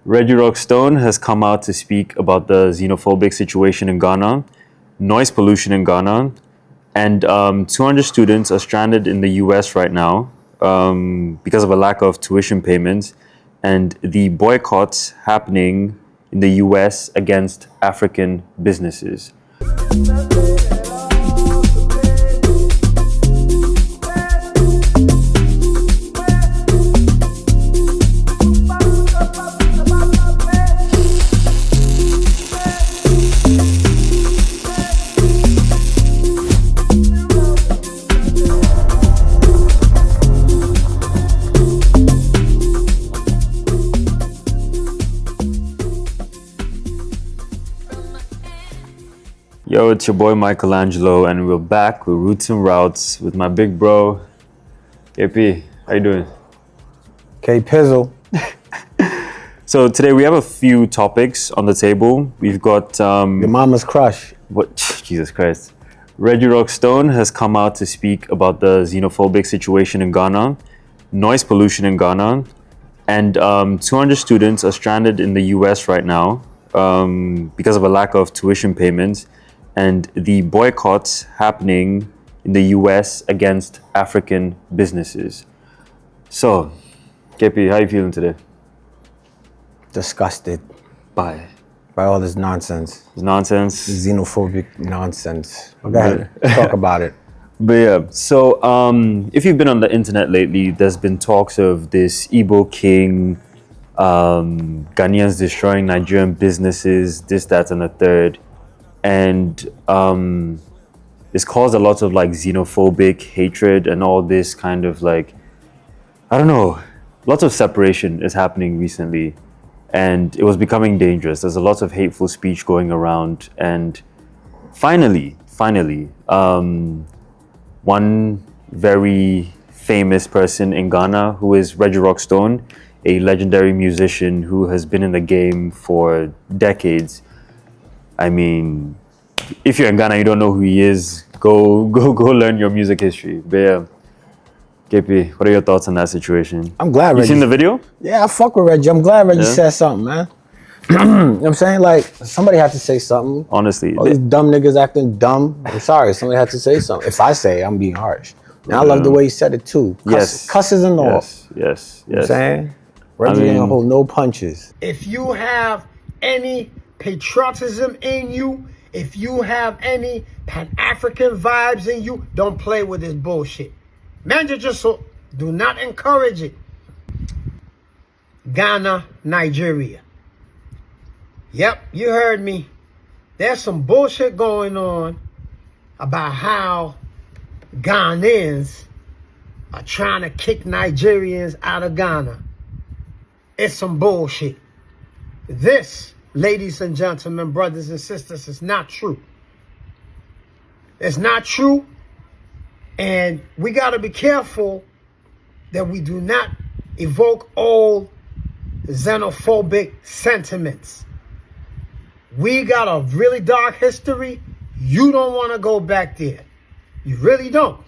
Reggie Rockstone has come out to speak about the xenophobic situation in Ghana, noise pollution in Ghana, and 200 students are stranded in the US right now because of a lack of tuition payments and the boycotts happening in the US against African businesses. Yo, it's your boy Michelangelo, and we're back with Roots and Routes with my big bro, KP. How you doing? K Pizzle. So today we have a few topics on the table. We've got Your mama's crush. what? Jesus Christ! Reggie Rockstone has come out to speak about the xenophobic situation in Ghana, noise pollution in Ghana, and 200 students are stranded in the US right now because of a lack of tuition payments and the boycotts happening in the US against African businesses. So, KP, how are you feeling today? Disgusted By all this nonsense. nonsense. Xenophobic nonsense. Go ahead. Talk about it. But yeah, so if you've been on the internet lately, there's been talks of this Igbo king, Ghanaians destroying Nigerian businesses, this, that, and the third. And it's caused a lot of like xenophobic hatred and all this kind of like, I don't know, lots of separation is happening recently. And it was becoming dangerous. There's a lot of hateful speech going around. And finally, one very famous person in Ghana, who is Reggie Rockstone, a legendary musician who has been in the game for decades. I mean, if you're in Ghana, you don't know who he is, go learn your music history. But yeah, KP, what are your thoughts on that situation? I'm glad You Reggie. seen the video? Yeah, I fuck with Reggie. I'm glad Reggie Yeah. said something, man. You know what I'm saying? Like, somebody had to say something. Honestly, All these dumb niggas acting dumb. I'm sorry, somebody had to say something. If I say it, I'm being harsh. And I love the way he said it too. Cusses and all. Yes. You know what I'm saying? Reggie ain't gonna hold no punches. If you have any patriotism in you, if you have any Pan-African vibes in you, don't play with this bullshit. Man, do not encourage it. Ghana, Nigeria. Yep, you heard me. There's some bullshit going on about how Ghanaians are trying to kick Nigerians out of Ghana. It's some bullshit. This, ladies and gentlemen, brothers and sisters, is not true. It's not true. And we got to be careful that we do not evoke old xenophobic sentiments. We got a really dark history. You don't want to go back there. You really don't.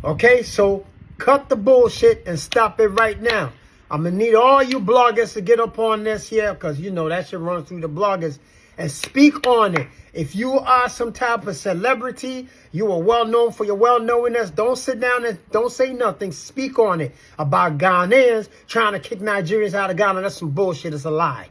Okay, so cut the bullshit and stop it right now. I'm going to need all you bloggers to get up on this here because, you know, that should run through the bloggers and speak on it. If you are some type of celebrity, you are well known for your well-knownness, don't sit down and don't say nothing. Speak on it about Ghanaians trying to kick Nigerians out of Ghana. That's some bullshit. It's a lie.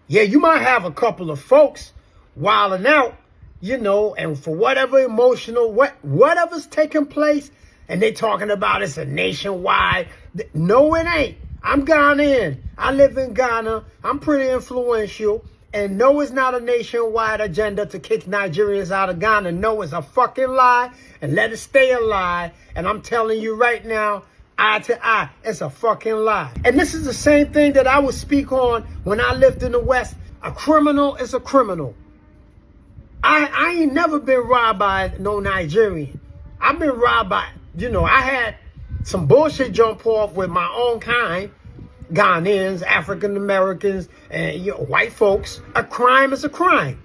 Yeah, you might have a couple of folks wilding out, you know, and for whatever emotional, whatever's taking place, and they talking about it's a nationwide. No, it ain't. I'm Ghanaian. I live in Ghana. I'm pretty influential. And no, it's not a nationwide agenda to kick Nigerians out of Ghana. No, it's a fucking lie. And let it stay a lie. And I'm telling you right now, eye to eye, it's a fucking lie. And this is the same thing that I would speak on when I lived in the West. A criminal is a criminal. I ain't never been robbed by no Nigerian. I've been robbed by, you know, I had some bullshit jump off with my own kind. Ghanaians, African Americans, and white folks. A crime is a crime.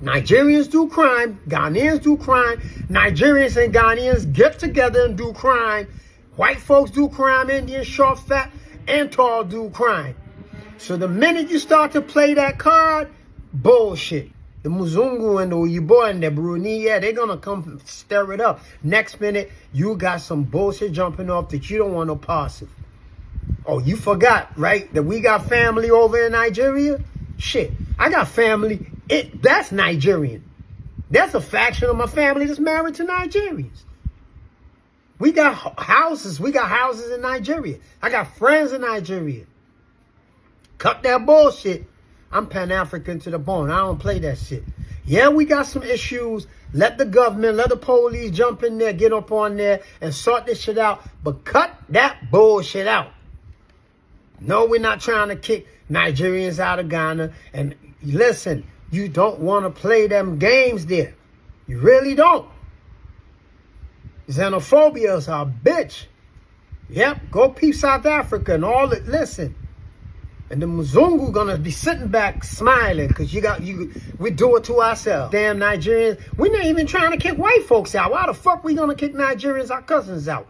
Nigerians do crime. Ghanaians do crime. Nigerians and Ghanaians get together and do crime. White folks do crime. Indians, short, fat, and tall do crime. So the minute you start to play that card, bullshit. The Muzungu and the Uyibo and the Bruni, yeah, they're gonna come stir it up. Next minute, you got some bullshit jumping off that you don't want no passive. Oh, you forgot, right? That we got family over in Nigeria? Shit, I got family. That's Nigerian. That's a faction of my family that's married to Nigerians. We got houses. We got houses in Nigeria. I got friends in Nigeria. Cut that bullshit. I'm Pan-African to the bone. I don't play that shit. Yeah, we got some issues. Let the government, let the police jump in there, get up on there and sort this shit out. But cut that bullshit out. No, we're not trying to kick Nigerians out of Ghana. And listen, you don't want to play them games there. You really don't. Xenophobia is a bitch. Yep, go peep South Africa and all it. Listen. And the Mzungu gonna be sitting back smiling because we do it to ourselves. Damn Nigerians. We're not even trying to kick white folks out. Why the fuck we gonna kick Nigerians, our cousins, out?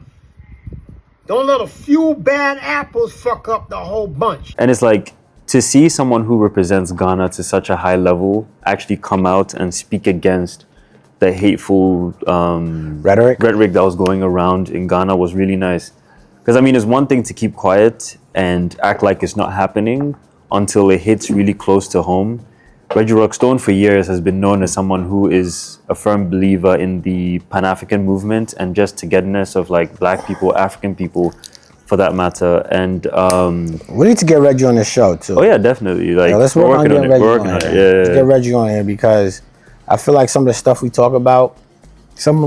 Don't let a few bad apples fuck up the whole bunch. And it's like, to see someone who represents Ghana to such a high level actually come out and speak against the hateful rhetoric that was going around in Ghana was really nice. Because, I mean, it's one thing to keep quiet and act like it's not happening until it hits really close to home. Reggie Rockstone for years has been known as someone who is a firm believer in the Pan-African movement and just togetherness of like black people, African people, for that matter. And we need to get Reggie on the show too. Oh yeah, definitely. Like, let's work on getting Reggie on it. Yeah. Let's get Reggie on here because I feel like some of the stuff we talk about, some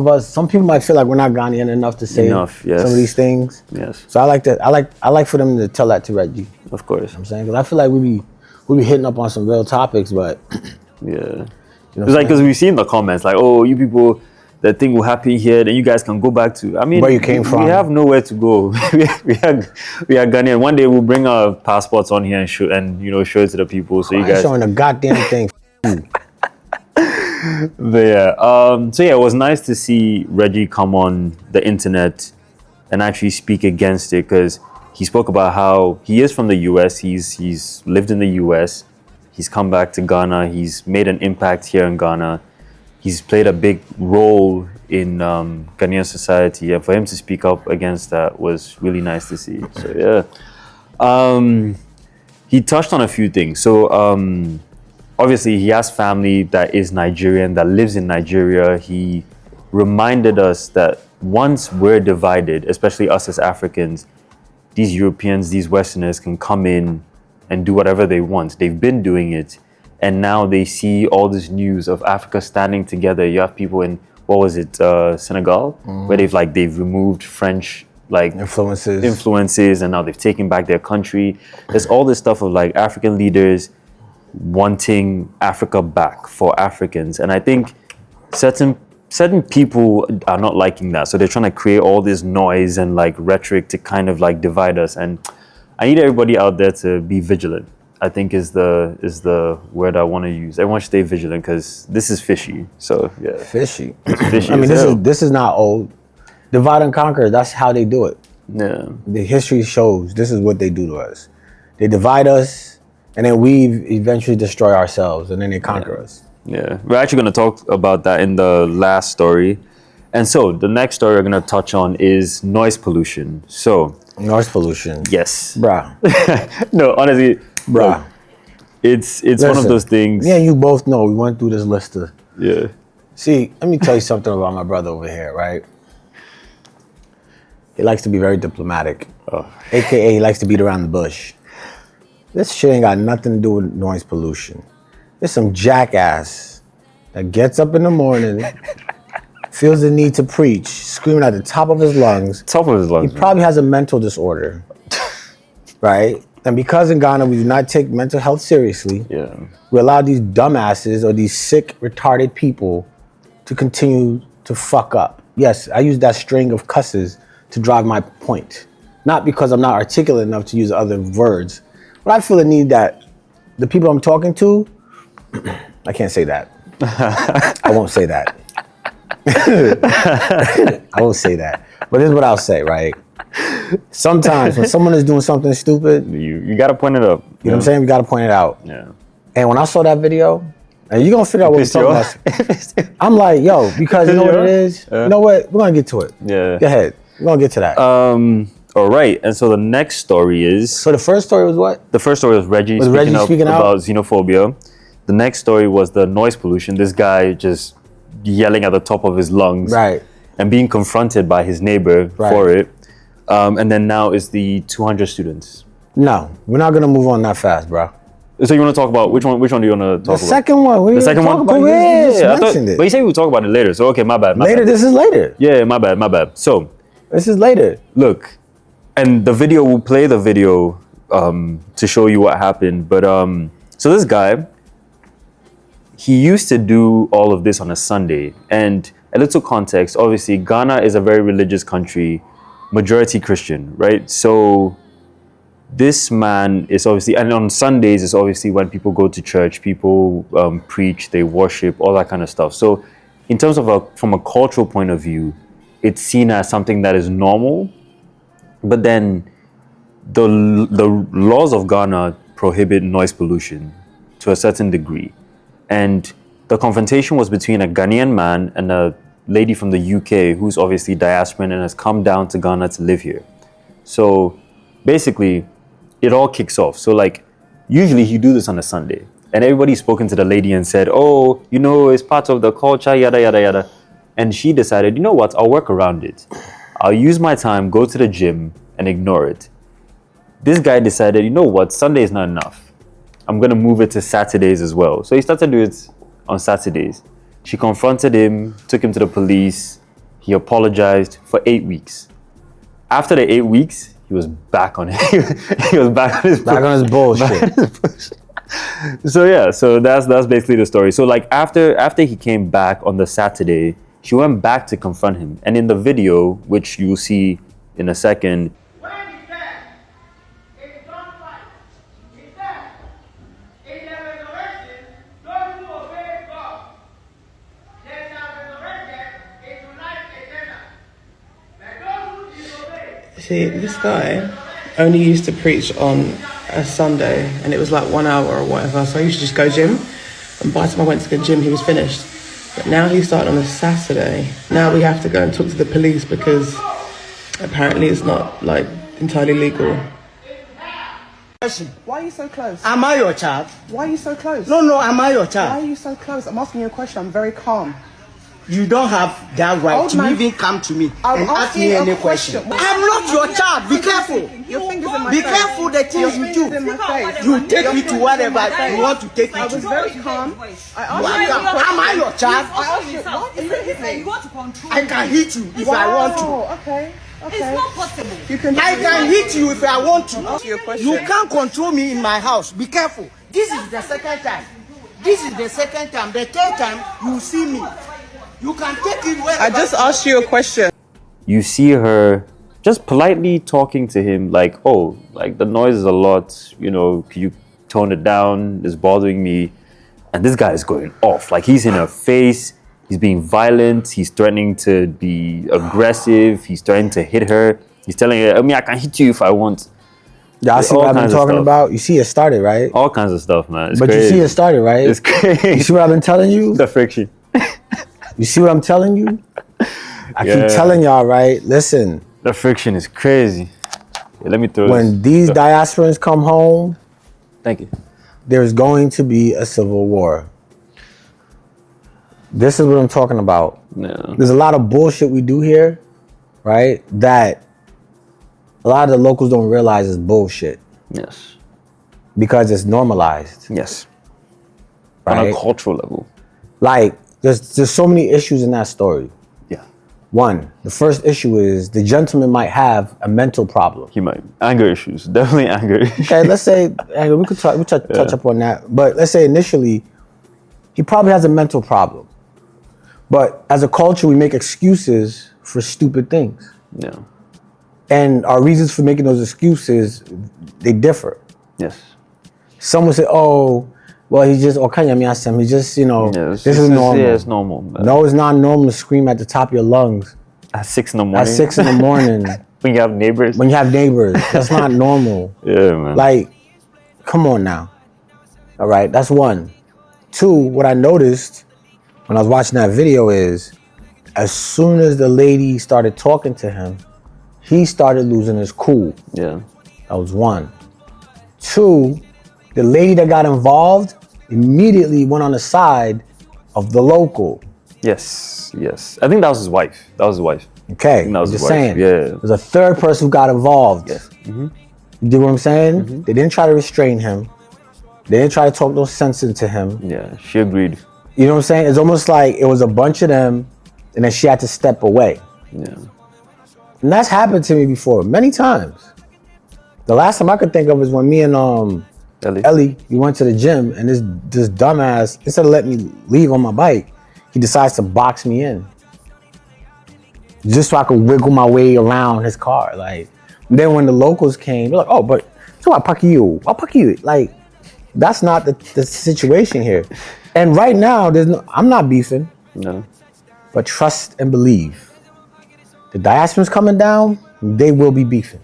people might feel like we're not Ghanaian enough to say some of these things. Yes. So I like for them to tell that to Reggie. Of course. You know what I'm saying, because I feel like we be hitting up on some real topics, but yeah, you know, it's like because we've seen the comments like, oh, you people that thing will happen here, then you guys can go back to. I mean, where you came from. We have nowhere to go. we are Ghanaian. One day we'll bring our passports on here and show it to the people. So you guys showing a goddamn thing. But yeah, so yeah, it was nice to see Reggie come on the internet and actually speak against it because he spoke about how he is from the U.S. He's lived in the U.S. He's come back to Ghana. He's made an impact here in Ghana. He's played a big role in Ghanaian society, and for him to speak up against that was really nice to see. So yeah, he touched on a few things. So obviously, he has family that is Nigerian, that lives in Nigeria. He reminded us that once we're divided, especially us as Africans, these Europeans, these Westerners can come in and do whatever they want. They've been doing it. And now they see all this news of Africa standing together. You have people in, Senegal, where they've removed French influences, and now they've taken back their country. There's all this stuff of like African leaders wanting Africa back for Africans. And I think certain people are not liking that. So they're trying to create all this noise and like rhetoric to kind of like divide us. And I need everybody out there to be vigilant, I think is the word I want to use. Everyone should stay vigilant because this is fishy. So yeah. Fishy. I mean, this is not old. Divide and conquer, that's how they do it. Yeah. The history shows this is what they do to us. They divide us and then we eventually destroy ourselves and then they conquer us. Yeah. We're actually going to talk about that in the last story. And so the next story we're going to touch on is noise pollution. So noise pollution. Yes. Bruh. No, honestly, bruh. It's one of those things. Yeah, you both know we went through this list of. Yeah. See, let me tell you something about my brother over here, right? He likes to be very diplomatic. AKA he likes to beat around the bush. This shit ain't got nothing to do with noise pollution. There's some jackass that gets up in the morning, feels the need to preach, screaming at the top of his lungs. He probably has a mental disorder, right? And because in Ghana we do not take mental health seriously, we allow these dumbasses or these sick, retarded people to continue to fuck up. Yes, I use that string of cusses to drive my point. Not because I'm not articulate enough to use other words, but I feel the need that the people I'm talking to, I can't say that. I won't say that. I won't say that. But this is what I'll say, right? Sometimes when someone is doing something stupid, you gotta point it up. You know what I'm saying? We got to point it out. Yeah. And when I saw that video, and you're going to figure out what we're talking about. I'm like, yo, because you know what it is? You know what? We're going to get to it. Yeah. Go ahead. We're going to get to that. All right. And so the next story is... So the first story was what? The first story was Reggie speaking out about xenophobia. The next story was the noise pollution. This guy just yelling at the top of his lungs. Right. And being confronted by his neighbor for it. And then now is the 200 students. No, we're not going to move on that fast, bro. So you want to talk about, which one do you want to talk about? The second one. The second one? About? Yeah, you just mentioned it. But you said we would talk about it later. So, okay, my bad. Later? This is later. Yeah, my bad. So... This is later. Look, and the video, we'll play the video to show you what happened. But so this guy, he used to do all of this on a Sunday. And a little context, obviously, Ghana is a very religious country, majority Christian, right? So this man is obviously, and on Sundays is obviously when people go to church, people preach, they worship, all that kind of stuff. So in terms of from a cultural point of view, it's seen as something that is normal, but then the laws of Ghana prohibit noise pollution to a certain degree. And the confrontation was between a Ghanaian man and a lady from the UK who's obviously diasporan and has come down to Ghana to live here. So basically, it all kicks off. So like, usually you do this on a Sunday, and everybody's spoken to the lady and said, oh, you know, it's part of the culture, yada, yada, yada. And she decided, you know what, I'll work around it. I'll use my time, go to the gym, and ignore it. This guy decided, you know what, Sunday is not enough. I'm going to move it to Saturdays as well. So he started doing it on Saturdays. She confronted him, took him to the police. He apologized for 8 weeks. After the 8 weeks, he was back on it. He was back on his bullshit. So yeah, so that's basically the story. So like after he came back on the Saturday, she went back to confront him. And in the video, which you'll see in a second, When he said, it's not right. He said, in the resurrection, those who obey God, they shall be resurrected into life eternal. But those who disobey, See, this guy only used to preach on a Sunday, and it was like 1 hour or whatever. So I used to just go gym, and by the time I went to the gym, he was finished. But now he started on a Saturday. Now we have to go and talk to the police because apparently it's not like entirely legal. Why are you so close? Am I your child? Why are you so close? No, am I your Why child? are you so close? I'm asking you a question. I'm very calm. You don't have that right Old to man, even come to me I'm and ask asking me a any question. question. I'm not your child. Be careful. Your fingers in my Be face. careful the things Your you fingers in do. my face. You take Your me to fingers whatever in my face. you want to take me I was to. very calm. I Am asked you a question. I your child? I asked you, what is it his name? I can hit you if I want to. Okay. It's not possible. You can I can hit you if I want to. ask you a question. You can't control me in my house. Be careful. This is the second time. This is the second time. The third time, you see me. You can take it wherever. I just asked you a question. you see her just politely talking to him like, oh, like the noise is a lot, you know, can you tone it down? It's bothering me. And this guy is going off. Like he's in her face. He's being violent. He's threatening to be aggressive. He's threatening to hit her. He's telling her, I mean, I can hit you if I want. Y'all see All what I've been kinds of talking stuff. about? You see it started, right? All kinds of stuff, man. It's But crazy. you see it started, right? It's crazy. You see what I've been telling you? The friction. You see what I'm telling you? I Yeah. keep telling y'all, right? Listen, The friction is crazy. Yeah, let me throw when this. these diasporans come home, Thank you. there's going to be a civil war. This is what I'm talking about. Yeah. There's a lot of bullshit we do here, right? That a lot of the locals don't realize is bullshit Yes. because it's normalized, Yes. On right? a cultural level. Like, there's so many issues in that story. Yeah. One, the first issue is the gentleman might have a mental problem. He might. Anger issues. Definitely anger issues. Okay, let's say, and we could touch up on that, but let's say initially, he probably has a mental problem. But as a culture, we make excuses for stupid things. Yeah. And our reasons for making those excuses, they differ. Yes. Some would say, oh, well, he's just, he's just, you know, Yeah, this is normal. Yeah, it's normal. Man. No, it's not normal to scream at the top of your lungs At 6 in the morning. at 6 in the morning When you have neighbors. when you have neighbors. That's not normal. Yeah, man. Like, Come on now. All right, that's one. Two, what I noticed when I was watching that video is as soon as the lady started talking to him, he started losing his cool. Yeah. That was one. Two, the lady that got involved immediately went on the side of the local. Yes. I think that was his wife. Okay, That was just his wife. saying. Yeah. There's a third person who got involved. Yes. You dig what I'm saying? They didn't try to restrain him. They didn't try to talk no sense into him. Yeah. She agreed. You know what I'm saying? It's almost like it was a bunch of them, and then she had to step away. Yeah. And that's happened to me before, many times. The last time I could think of is when me and Ellie, we went to the gym, and this dumbass, instead of letting me leave on my bike, he decides to box me in. Just so I could wiggle my way around his car. Like, then when the locals came, they're like, oh, but so I'll park you. Like, that's not the situation here. And right now, I'm not beefing. No. But trust and believe. The diaspora's coming down, they will be beefing.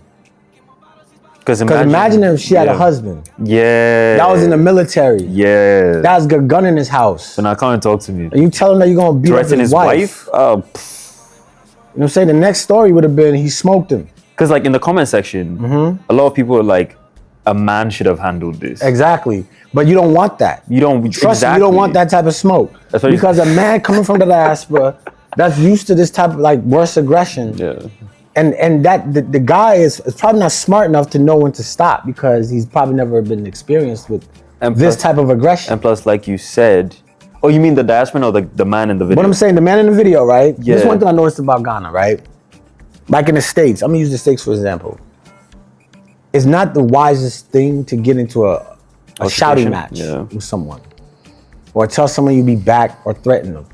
Because imagine if she had a husband. Yeah. That was in the military. Yeah. That was a gun in his house. So now come and talk to me. And you tell him that you're going to beat up Threaten his his wife? Oh. You know what I'm saying? The next story would have been he smoked him. Because like in the comment section, a lot of people are like, a man should have handled this. Exactly. But you don't want that. You don't. Trust me, you don't want that type of smoke. Because a man coming from the diaspora that's used to this type of like worse aggression. Yeah. And that the guy is probably not smart enough to know when to stop because he's probably never been experienced with this type of aggression. And plus, like you said, oh, you mean the diaspora or the man in the video? What I'm saying, the man in the video, right? Yeah. This is one thing I noticed about Ghana, right? Like in the States, I'm gonna use the States for example. It's not the wisest thing to get into a shouting match with someone. Or tell someone you'll be back or threaten them.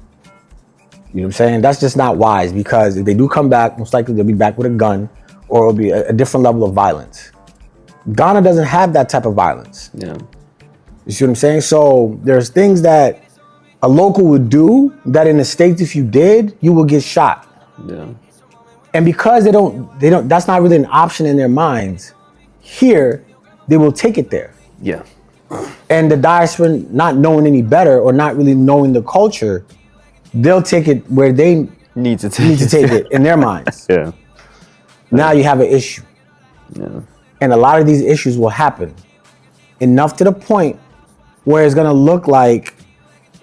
You know what I'm saying? That's just not wise because if they do come back, most likely they'll be back with a gun or it'll be a different level of violence. Ghana doesn't have that type of violence. Yeah. You see what I'm saying? So there's things that a local would do that in the States, if you did, you will get shot. Yeah. And because they don't, that's not really an option in their minds. Here, they will take it there. Yeah. And the diaspora, not knowing any better or not really knowing the culture, they'll take it where they need to take it in their minds. Yeah. Now you have an issue. Yeah. And a lot of these issues will happen enough to the point where it's gonna look like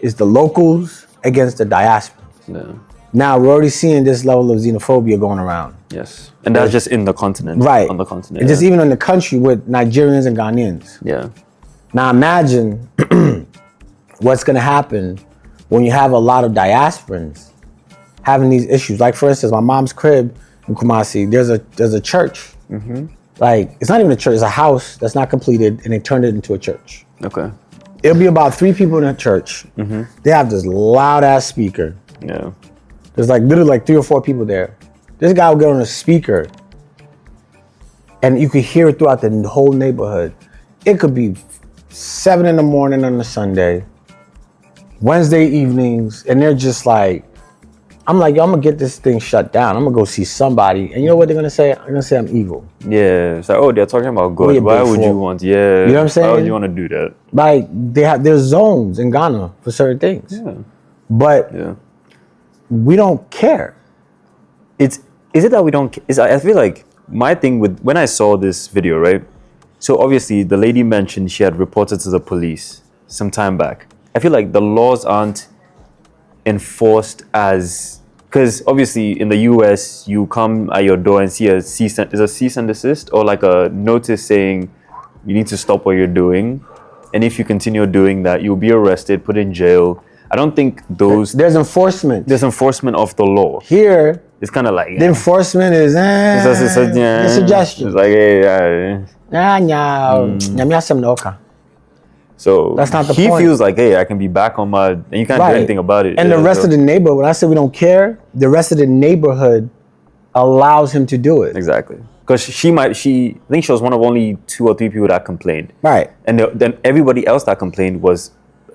it's the locals against the diaspora. Yeah. Now we're already seeing this level of xenophobia going around. Yes. And that's just in the continent. Right. On the continent. And just even in the country with Nigerians and Ghanaians. Yeah. Now imagine what's gonna happen when you have a lot of diasporans having these issues. Like for instance, my mom's crib in Kumasi, there's a church. Mm-hmm. Like it's not even a church, it's a house that's not completed and they turned it into a church. Okay. It'll be about 3 people in a church. Mm-hmm. They have this loud ass speaker. Yeah. There's like literally like 3 or 4 people there. This guy will get on a speaker and you could hear it throughout the whole neighborhood. It could be 7 in the morning on a Sunday, Wednesday evenings, and they're just like, I'm like, yo, I'm gonna get this thing shut down. I'm gonna go see somebody. And you know what they're gonna say? They're gonna say I'm evil. Yeah. It's like, oh, they're talking about God. Why would you want? Yeah. You know what I'm saying? Why would you want to do that? Like there's zones in Ghana for certain things. Yeah. But we don't care. Is it that we don't? I feel like my thing with when I saw this video, right? So obviously the lady mentioned she had reported to the police some time back. I feel like the laws aren't enforced as, because obviously in the US you come at your door and see a cease and desist or like a notice saying you need to stop what you're doing, and if you continue doing that you'll be arrested, put in jail. I don't think there's enforcement of the law. Here it's kind of like the enforcement is the suggestion. It's like hey, so that's not the he point. feels like, hey, I can be back on my, and you can't do anything about it. And the rest of the neighborhood, when I say we don't care, the rest of the neighborhood allows him to do it. Exactly. Because I think she was one of only 2 or 3 people that complained. Right. And then everybody else that complained was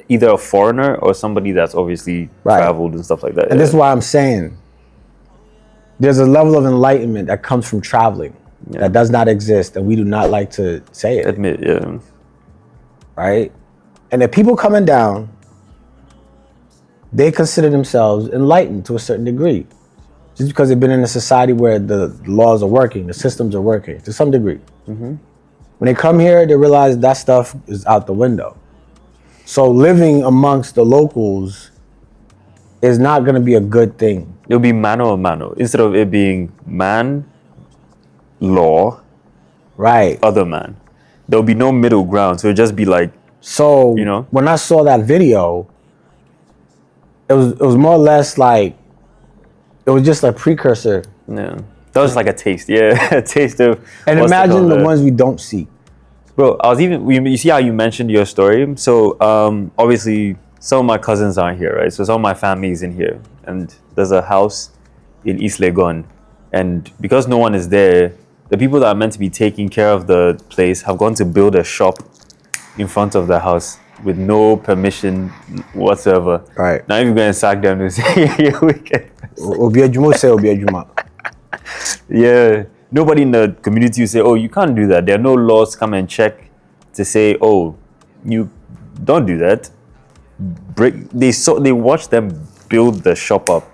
either a foreigner or somebody that's obviously traveled and stuff like that. And this is why I'm saying there's a level of enlightenment that comes from traveling that does not exist, and we do not like to say it. Admit, yeah. right? And the people coming down, they consider themselves enlightened to a certain degree. Just because they've been in a society where the laws are working, the systems are working to some degree. When they come here, they realize that stuff is out the window. So living amongst the locals is not going to be a good thing. It'll be mano a mano instead of it being man, law, Right. other man. There'll be no middle ground. So it'll just be like, So You know? when I saw that video, it was more or less like, it was just a precursor. yeah. That was like a taste. Yeah. A taste of. And what's to imagine come, the man. ones we don't see. Bro, I was even, you see how you mentioned your story? So, obviously, some of my cousins aren't here, right? So, some of my family is in here. And there's a house in East Legon. And because no one is there, the people that are meant to be taking care of the place have gone to build a shop in front of the house with no permission whatsoever. Right. Now, if you're going to sack them, they say, you're wicked. Obi Ejuma say Obi Ejuma. Yeah. Nobody in the community will say, oh, you can't do that. There are no laws to come and check to say, oh, you don't do that. They watched them build the shop up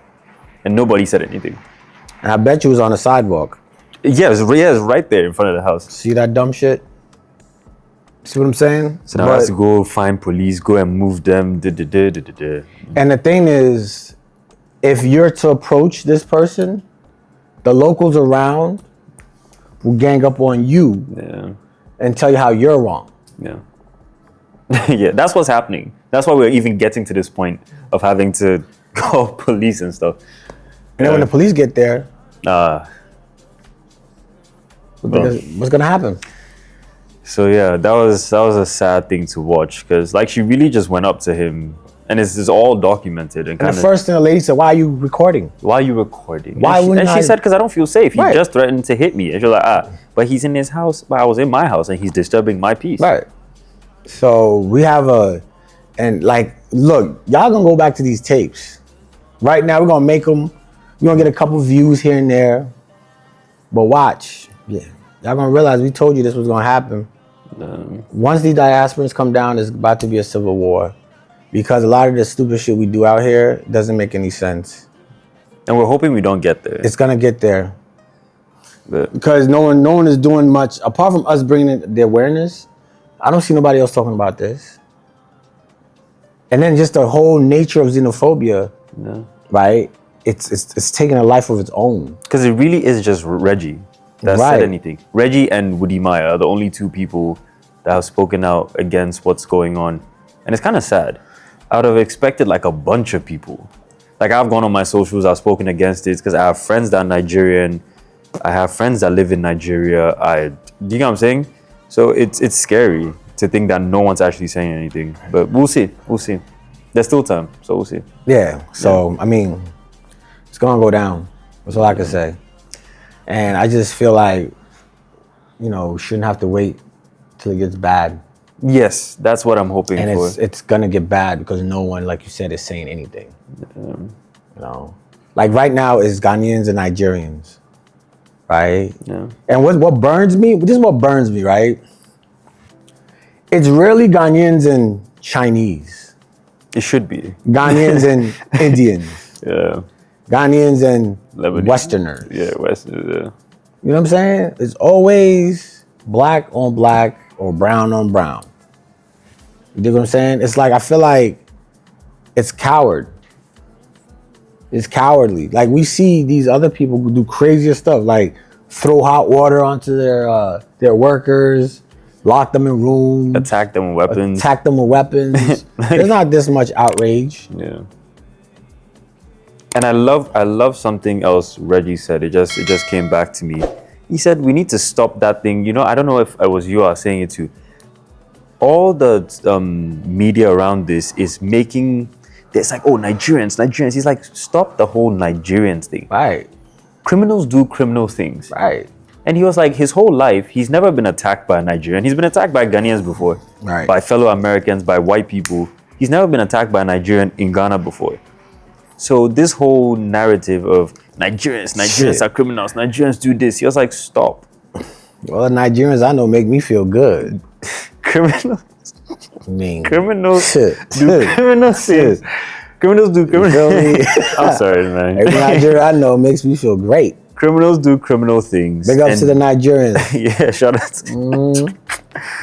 and nobody said anything. And I bet you was on the sidewalk. Yeah, it's right there in front of the house. See that dumb shit? See what I'm saying? So now I have to go find police, go and move them. And the thing is, if you're to approach this person, the locals around will gang up on you Yeah. and tell you how you're wrong. Yeah. Yeah, that's what's happening. That's why we're even getting to this point of having to call police and stuff. And then when the police get there, Well. what's gonna happen? So yeah, that was a sad thing to watch because like she really just went up to him and it's all documented and And kind the of first thing the lady said, "Why are you recording?" why are you recording? Why and she, wouldn't and she I- said because I don't feel safe. He Right. just threatened to hit me and she's like but he's in his house, but I was in my house and he's disturbing my peace. Right. So we have and like, look, y'all gonna go back to these tapes. Right now, we're gonna make them. We're gonna get a couple views here and there. But watch, y'all gonna realize we told you this was gonna happen. Once these diasporans come down, there's about to be a civil war. Because a lot of the stupid shit we do out here doesn't make any sense. And we're hoping we don't get there. It's gonna get there. But Because no one is doing much, apart from us bringing in the awareness. I don't see nobody else talking about this. And then just the whole nature of xenophobia, right? It's taking a life of its own. because it really is just Reggie that Right. said anything. Reggie and Woody Maya are the only two people that have spoken out against what's going on. And it's kind of sad. I would have expected like a bunch of people. Like I've gone on my socials, I've spoken against it because I have friends that are Nigerian. I have friends that live in Nigeria. Do you know what I'm saying? So it's scary to think that no one's actually saying anything. But we'll see. We'll see. There's still time, so we'll see. Yeah. So I mean, it's gonna go down. That's all I can say. And I just feel like, we shouldn't have to wait till it gets bad. Yes, that's what I'm hoping And for. it's gonna get bad because no one, like you said, is saying anything. Like right now is Ghanaians and Nigerians, right? Yeah. And what burns me? This is what burns me, right? It's rarely Ghanaians and Chinese, It should be. Ghanaians and Indians, Yeah. Ghanaians and Lebanese. Westerners. Yeah, Western. Yeah. You know what I'm saying? It's always black on black or brown on brown. You dig what I'm saying? It's like, I feel like it's coward. It's cowardly. Like we see these other people do crazier stuff, like throw hot water onto their workers, lock them in rooms, Attack them with weapons. attack them with weapons. There's not this much outrage. Yeah. And I love something else Reggie said. It just came back to me. He said we need to stop that thing. I don't know if it was you or saying it too. All the media around this is making. It's like, oh, Nigerians. He's like, stop the whole Nigerians thing. Right, Criminals do criminal things. right. And he was like, his whole life, he's never been attacked by a Nigerian. He's been attacked by Ghanaians before. Right. By fellow Americans, by white people. He's never been attacked by a Nigerian in Ghana before. So this whole narrative of Nigerians Shit. are criminals, Nigerians do this. He was like, stop. Well, the Nigerians I know make me feel good. Criminals? I mean, Criminals shit. do criminal things. Criminals do criminal Feel me? I'm sorry, man. Every Nigerian I know makes me feel great. Criminals do criminal things. Big ups to the and- Nigerians. Yeah, shout out to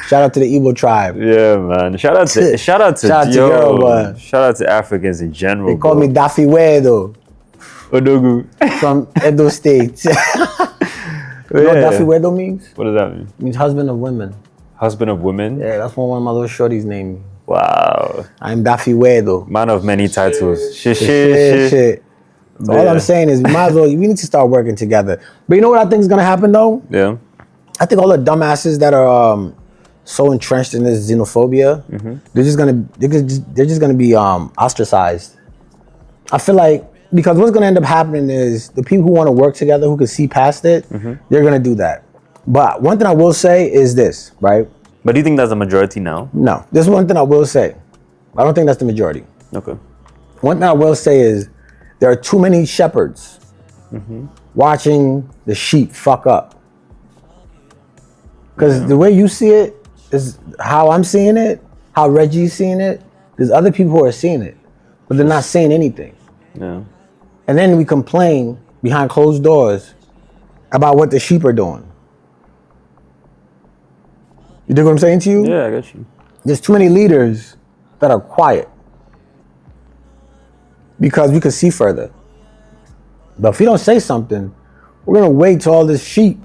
Shout out to the Igbo tribe. yeah, man. Shout out to Shout out to yo, Yoruba. shout out to Africans in general. They call me Daffy Wedo Odogu. from Edo State. You know what Daffy Wedo means? What does that mean? It means husband of women. Husband of women? Yeah, that's what one of my little shorties named me. Wow. I'm Daffy Wedo. Man of many titles. Shit. Shit. So all Yeah. I'm saying is we might as well, we need to start working together. But you know what I think is gonna happen though? Yeah. I think all the dumbasses that are so entrenched in this xenophobia, they're just gonna be ostracized. I feel like because what's gonna end up happening is the people who want to work together, who can see past it, they're gonna do that. But one thing I will say is this, right? But do you think that's the majority now? No, there's one thing I will say. I don't think that's the majority. Okay. One thing I will say is there are too many shepherds watching the sheep fuck up. Because the way you see it is how I'm seeing it, how Reggie's seeing it. There's other people who are seeing it, but they're not saying anything. Yeah. And then we complain behind closed doors about what the sheep are doing. You dig what I'm saying to you? Yeah, I got you. There's too many leaders that are quiet because we can see further. But if we don't say something, we're gonna wait till all this sheep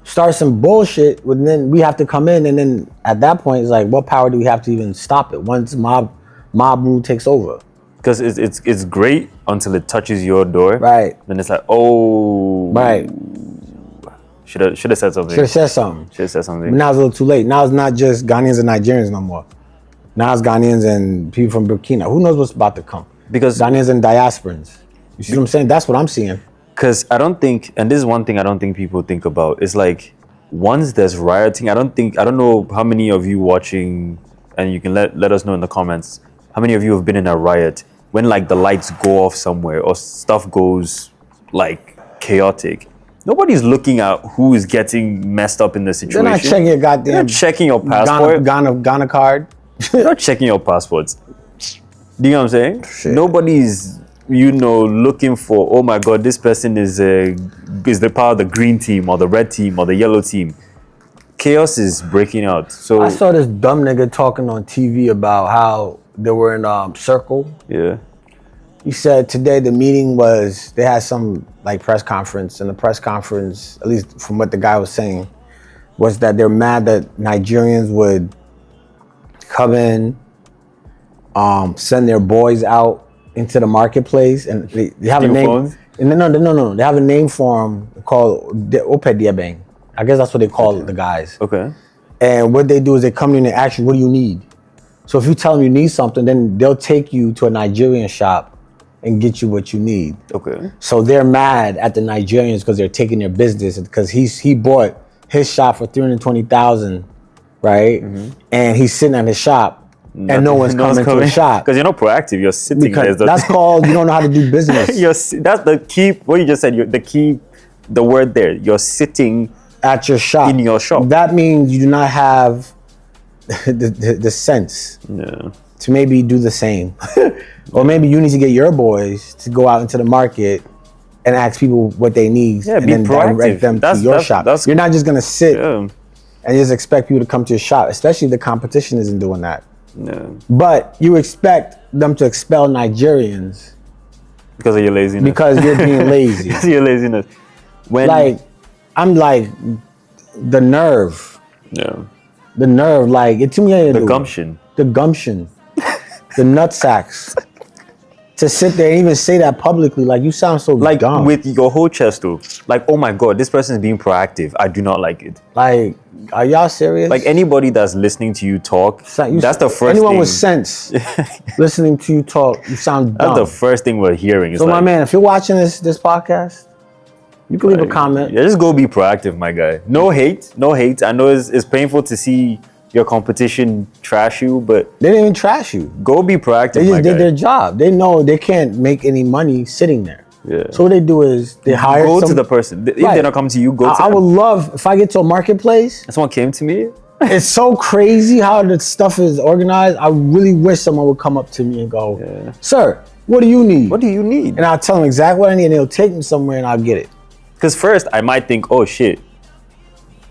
start some bullshit, and then we have to come in, and then at that point, it's like, what power do we have to even stop it once mob rule takes over? Because it's great until it touches your door. Right. Then it's like, oh. Right. Should have said something. Should have said something. Should have said something. But now it's a little too late. Now it's not just Ghanaians and Nigerians no more. Now it's Ghanaians and people from Burkina. Who knows what's about to come? Because Ghanaians and diasporans. You see what I'm saying? That's what I'm seeing. Because I don't think, and this is one thing I don't think people think about, it's like once there's rioting, I don't know how many of you watching, and you can let us know in the comments, how many of you have been in a riot when like the lights go off somewhere or stuff goes like chaotic. Nobody's looking at who is getting messed up in the situation. They're not checking your goddamn. You're not checking your passport. Ghana card. You're not checking your passports. Do you know what I'm saying? Shit. Nobody's, looking for, oh my God, this person is the part of the green team or the red team or the yellow team. Chaos is breaking out. So I saw this dumb nigga talking on TV about how they were in Circle. yeah, He said today the meeting was, they had some like press conference, and the press conference, at least from what the guy was saying, was that they're mad that Nigerians would come in, send their boys out into the marketplace, and they have Steal a name. phones? And no. They have a name for them called Opediabeng. I guess that's what they call the guys. okay. And what they do is they come in and ask you, what do you need? So if you tell them you need something, then they'll take you to a Nigerian shop and get you what you need. Okay. So they're mad at the Nigerians because they're taking their business, because he bought his shop for $320,000, right? And he's sitting at his shop and no one's coming to his shop. Because you're not proactive. You're sitting Because there. that's called, you don't know how to do business. That's the key. What you just said. The word there. You're sitting At your shop. in your shop. That means you do not have the sense Yeah. to maybe do the same. Or maybe you need to get your boys to go out into the market and ask people what they need, Yeah, and be then proactive. direct them to your shop. You're not just gonna sit Yeah. and just expect people to come to your shop, especially if the competition isn't doing that. Yeah. But you expect them to expel Nigerians Because of your laziness. because you're being lazy. Because of your laziness. When Like, I'm like, the nerve, yeah. like, it to me, The gumption. the nutsacks. To sit there and even say that publicly, like, you sound so Like dumb. with your whole chest though. Like, oh my God, this person is being proactive. I do not like it. Like, are y'all serious? Like anybody that's listening to you talk, that's the first anyone thing. with sense listening to you talk, you sound dumb. That's the first thing we're hearing. It's So, my like, man, if you're watching this podcast, you can leave a comment. Yeah, just go be proactive, my guy. No hate. I know it's painful to see your competition trash you, but They didn't even trash you. go be proactive, They my just did guy. their job. They know they can't make any money sitting there. Yeah. So what they do is they hire Go some, to the person. If Right. they're not coming to you, go to I them. would love, if I get to a marketplace, Someone came to me It's so crazy how the stuff is organized. I really wish someone would come up to me and go, "Sir, what do you need?" What do you need? And I'll tell them exactly what I need, and they'll take me somewhere, and I'll get it. Because first I might think, oh shit,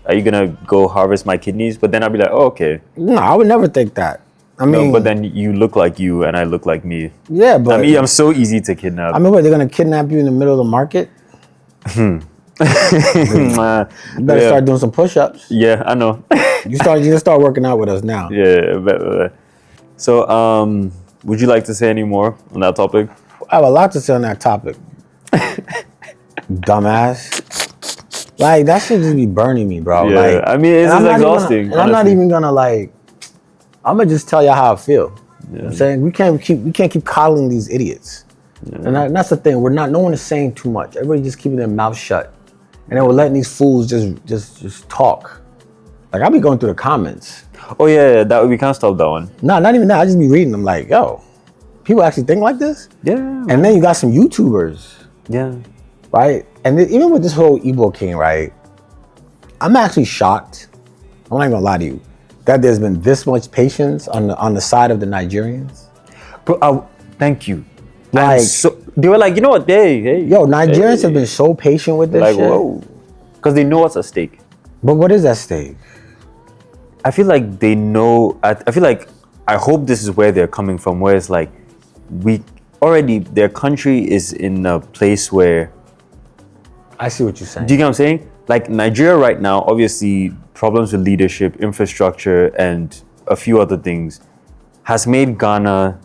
are you gonna go harvest my kidneys? But then I'll be like, oh, okay. No, I would never think that. I mean, No, but then you look like you and I look like me. yeah, but I mean, I'm so easy to kidnap. I mean, what, they're gonna kidnap you in the middle of the market? You better start doing some push-ups. Yeah, I know. You start working out with us now. Yeah. So, would you like to say any more on that topic? I have a lot to say on that topic. Dumbass. Like, that shit just be burning me, bro. Yeah, Like, I mean, it's and just I'm not even exhausting. gonna- and I'm not honestly. even gonna like. I'm gonna just tell y'all how I feel. You know what I'm saying we can't keep coddling these idiots. And that's the thing. No one is saying too much. Everybody just keeping their mouth shut, and then we're letting these fools just talk. Like, I'll be going through the comments. Oh yeah, that we can't stop that one. No, not even that. I just be reading them like, yo, people actually think like this. Yeah. And then you got some YouTubers, Yeah. right? And even with this whole Igbo King, right? I'm actually shocked. I'm not gonna lie to you, that there's been this much patience on the side of the Nigerians. Bro, thank you. Like, They were like, you know what? Hey. yo, Nigerians have been so patient with this like, shit. whoa, because they know what's at stake. But what is at stake? I feel like they know. I feel like I hope this is where they're coming from. Where it's like, their country is in a place where. I see what you're saying. Do you get what I'm saying? Like Nigeria right now, obviously problems with leadership, infrastructure, and a few other things, has made Ghana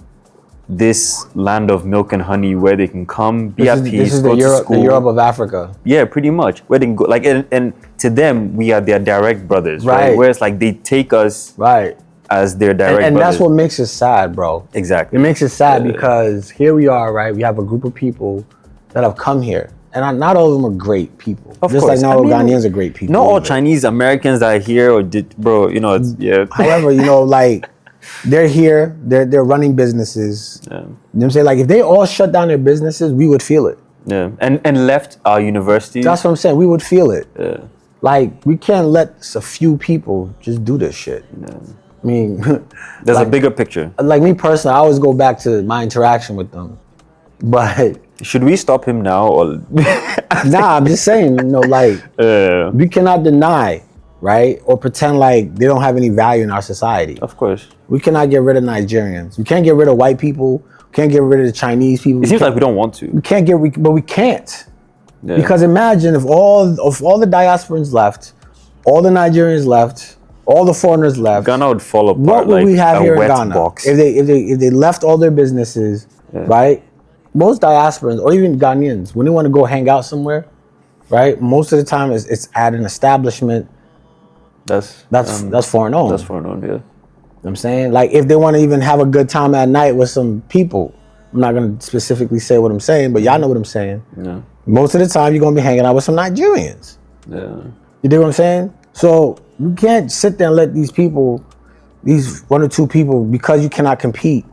this land of milk and honey where they can come, be at peace, This is go the to school. Europe of Africa. Yeah, pretty much. Where they can go, like, and to them, we are their direct brothers, right? Right. Where it's like they take us Right. as their direct And brothers. that's what makes it sad, bro. Exactly. It makes it sad because here we are, right? We have a group of people that have come here. And not all of them are great people. Of Just course. like not all I mean, Ghanaians are great people. Not all either. Chinese Americans that are here or bro, you know, it's, yeah. However, like, they're here, they're running businesses. Yeah. You know what I'm saying? Like, if they all shut down their businesses, we would feel it. Yeah. And left our university. That's what I'm saying. We would feel it. Yeah. Like, we can't let a few people just do this shit. Yeah. I mean, There's like, a bigger picture. like me personally, I always go back to my interaction with them. But Should we stop him now or? nah, I'm just saying, like, we cannot deny, right? Or pretend like they don't have any value in our society. Of course. We cannot get rid of Nigerians. We can't get rid of white people. We can't get rid of the Chinese people. It seems like we don't want to. we can't but we can't. Yeah. Because imagine if all the diasporans left, all the Nigerians left, all the foreigners left. Ghana would fall apart. What would like we have a here in wet Ghana box. if they left all their businesses, right? Most diasporans or even Ghanaians, when they want to go hang out somewhere, right? Most of the time it's at an establishment That's foreign owned. That's foreign owned. Yeah. You know what I'm saying? Like, if they want to even have a good time at night with some people, I'm not going to specifically say what I'm saying, but y'all know what I'm saying. Yeah. Most of the time, you're going to be hanging out with some Nigerians. Yeah. You dig what I'm saying? So you can't sit there and let these people, these one or two people, because you cannot compete,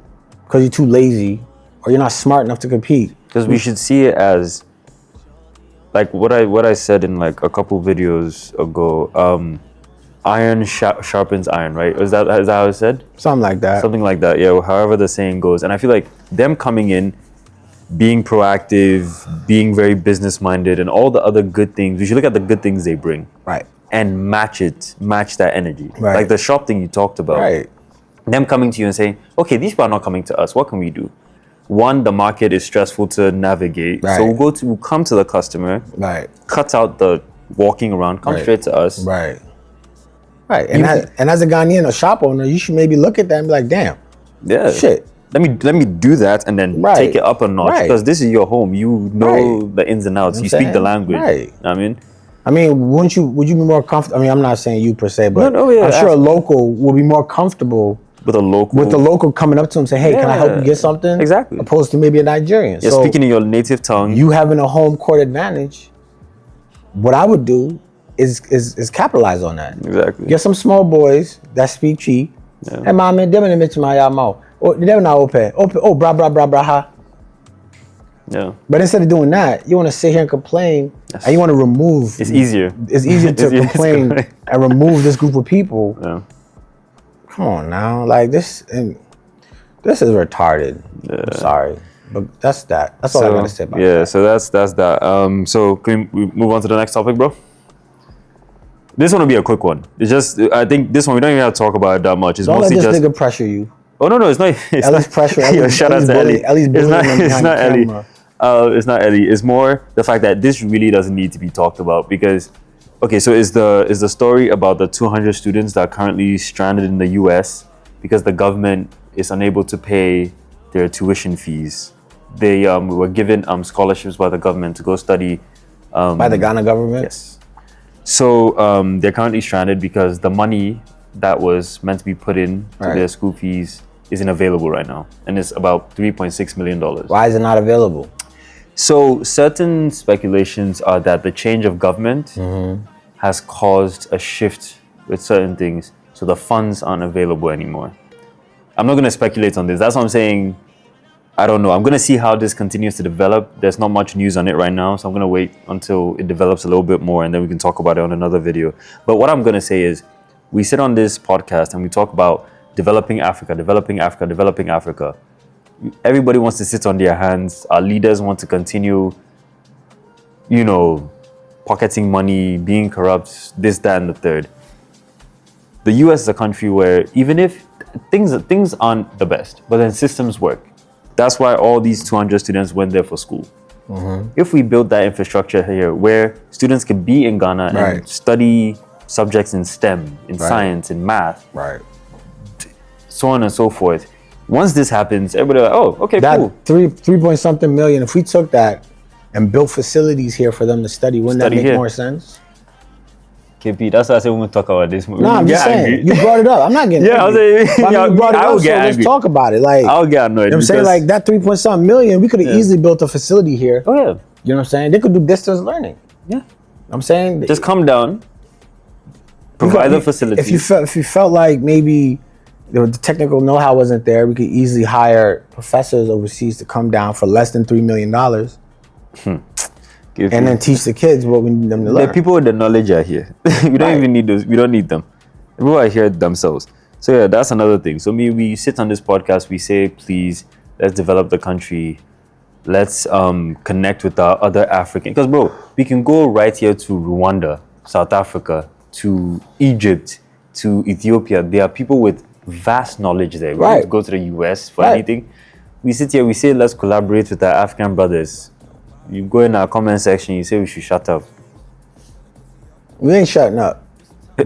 because you're too lazy, or you're not smart enough to compete. Because we should see it as like what I said in like a couple videos ago. Iron sharpens iron, right? Is that how it said? Something like that. Something like that. Yeah. However the saying goes, and I feel like them coming in, being proactive, being very business minded, and all the other good things. We should look at the good things they bring, Right. and match that energy. Right. Like the shop thing you talked about. Right. Them coming to you and saying, okay, these people are not coming to us. What can we do? One, the market is stressful to navigate. Right. So we'll come to the customer, Right. cut out the walking around, come Right. straight to us. Right. Right. And as a Ghanaian, a shop owner, you should maybe look at that and be like, damn, Yeah. shit. Let me do that and then Right. take it up a notch Right. because this is your home. You know Right. the ins and outs. You know You what I'm speak the saying? language. Right. I mean, would you be more comfortable? I mean, I'm not saying you per se, but No, yeah, I'm sure a absolutely. local will be more comfortable with a local. with the local coming up to him and say, hey, can I help you Yeah. get something? Exactly. Opposed to maybe a Nigerian. You're So speaking in your native tongue. you having a home court advantage, what I would do is capitalize on that. Exactly. Get some small boys that speak Chi. Hey, man, them in the midst of my mouth. Oh, they don't know open. Oh, bra, ha. Yeah. But instead of doing that, you want to sit here and complain, and you want to remove. It's easier. It's easier to complain and remove this group of people. Yeah. Come on now, like this, and this is retarded. I'm sorry, but that's that. That's all I gotta say about that. Yeah, so that's that. So can we move on to the next topic, bro? This one will be a quick one. It's just, I think this one, we don't even have to talk about it that much. It's Don't let mostly this just... nigga pressure you. Oh, no, it's not. It's Ellie's not, pressure. Yo, shout out to Ellie. Ellie's It's not, bullying him it's behind not the Ellie. camera. It's not Ellie. It's more the fact that this really doesn't need to be talked about because, okay, so is the story about the 200 students that are currently stranded in the U.S. because the government is unable to pay their tuition fees. They were given scholarships by the government to go study. By the Ghana government? Yes. So they're currently stranded because the money that was meant to be put in to their school fees isn't available right now. And it's about $3.6 million. Why is it not available? So certain speculations are that the change of government has caused a shift with certain things. So the funds aren't available anymore. I'm not going to speculate on this. That's what I'm saying. I don't know. I'm going to see how this continues to develop. There's not much news on it right now. So I'm going to wait until it develops a little bit more and then we can talk about it on another video. But what I'm going to say is we sit on this podcast and we talk about developing Africa, developing Africa, developing Africa. Everybody wants to sit on their hands. Our leaders want to continue, pocketing money, being corrupt, this, that, and the third. The US is a country where even if things aren't the best, but then systems work. That's why all these 200 students went there for school. If we build that infrastructure here where students can be in Ghana and study subjects in STEM, in science, in math, so on and so forth. Once this happens, everybody like, oh, okay, that cool. 3.something million, if we took that and built facilities here for them to study, wouldn't that make more sense? KP, that's why I said we won't talk about this. No, I'm just saying. You brought it up. I'm not getting angry. I was saying, you brought it I up, would get angry. let's talk about it. Like, I'll get annoyed. You know what I'm saying? Like, that 3.something million, we could have easily built a facility here. Oh, yeah. You know what I'm saying? They could do distance learning. Yeah. I'm saying. Just come down, provide the facilities. If you felt like maybe the technical know-how wasn't there, we could easily hire professors overseas to come down for less than $3 million. And then teach the kids what we need them to learn. The people with the knowledge are here. We don't even need those. We don't need them. People are here themselves. So yeah, that's another thing. So we sit on this podcast. We say, please, let's develop the country. Let's connect with our other African. Because bro, we can go right here to Rwanda, South Africa, to Egypt, to Ethiopia. There are people with vast knowledge there. We don't have to go to the US for anything. We sit here. We say, let's collaborate with our African brothers. You go in our comment section, you say we should shut up. We ain't shutting up,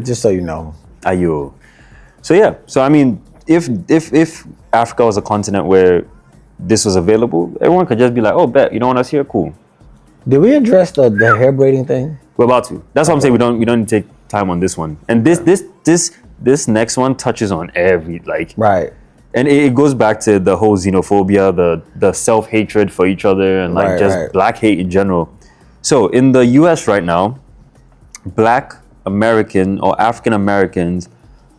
just so you know. Ayo. So yeah, so I mean, if Africa was a continent where this was available, everyone could just be like, oh, bet, you don't want us here? Cool. Did we address the hair braiding thing? We're about to. That's what I'm saying. We don't need to take time on this one. And this next one touches on every, Right. And it goes back to the whole xenophobia, the self-hatred for each other, and black hate in general. So in the US right now, Black American or African Americans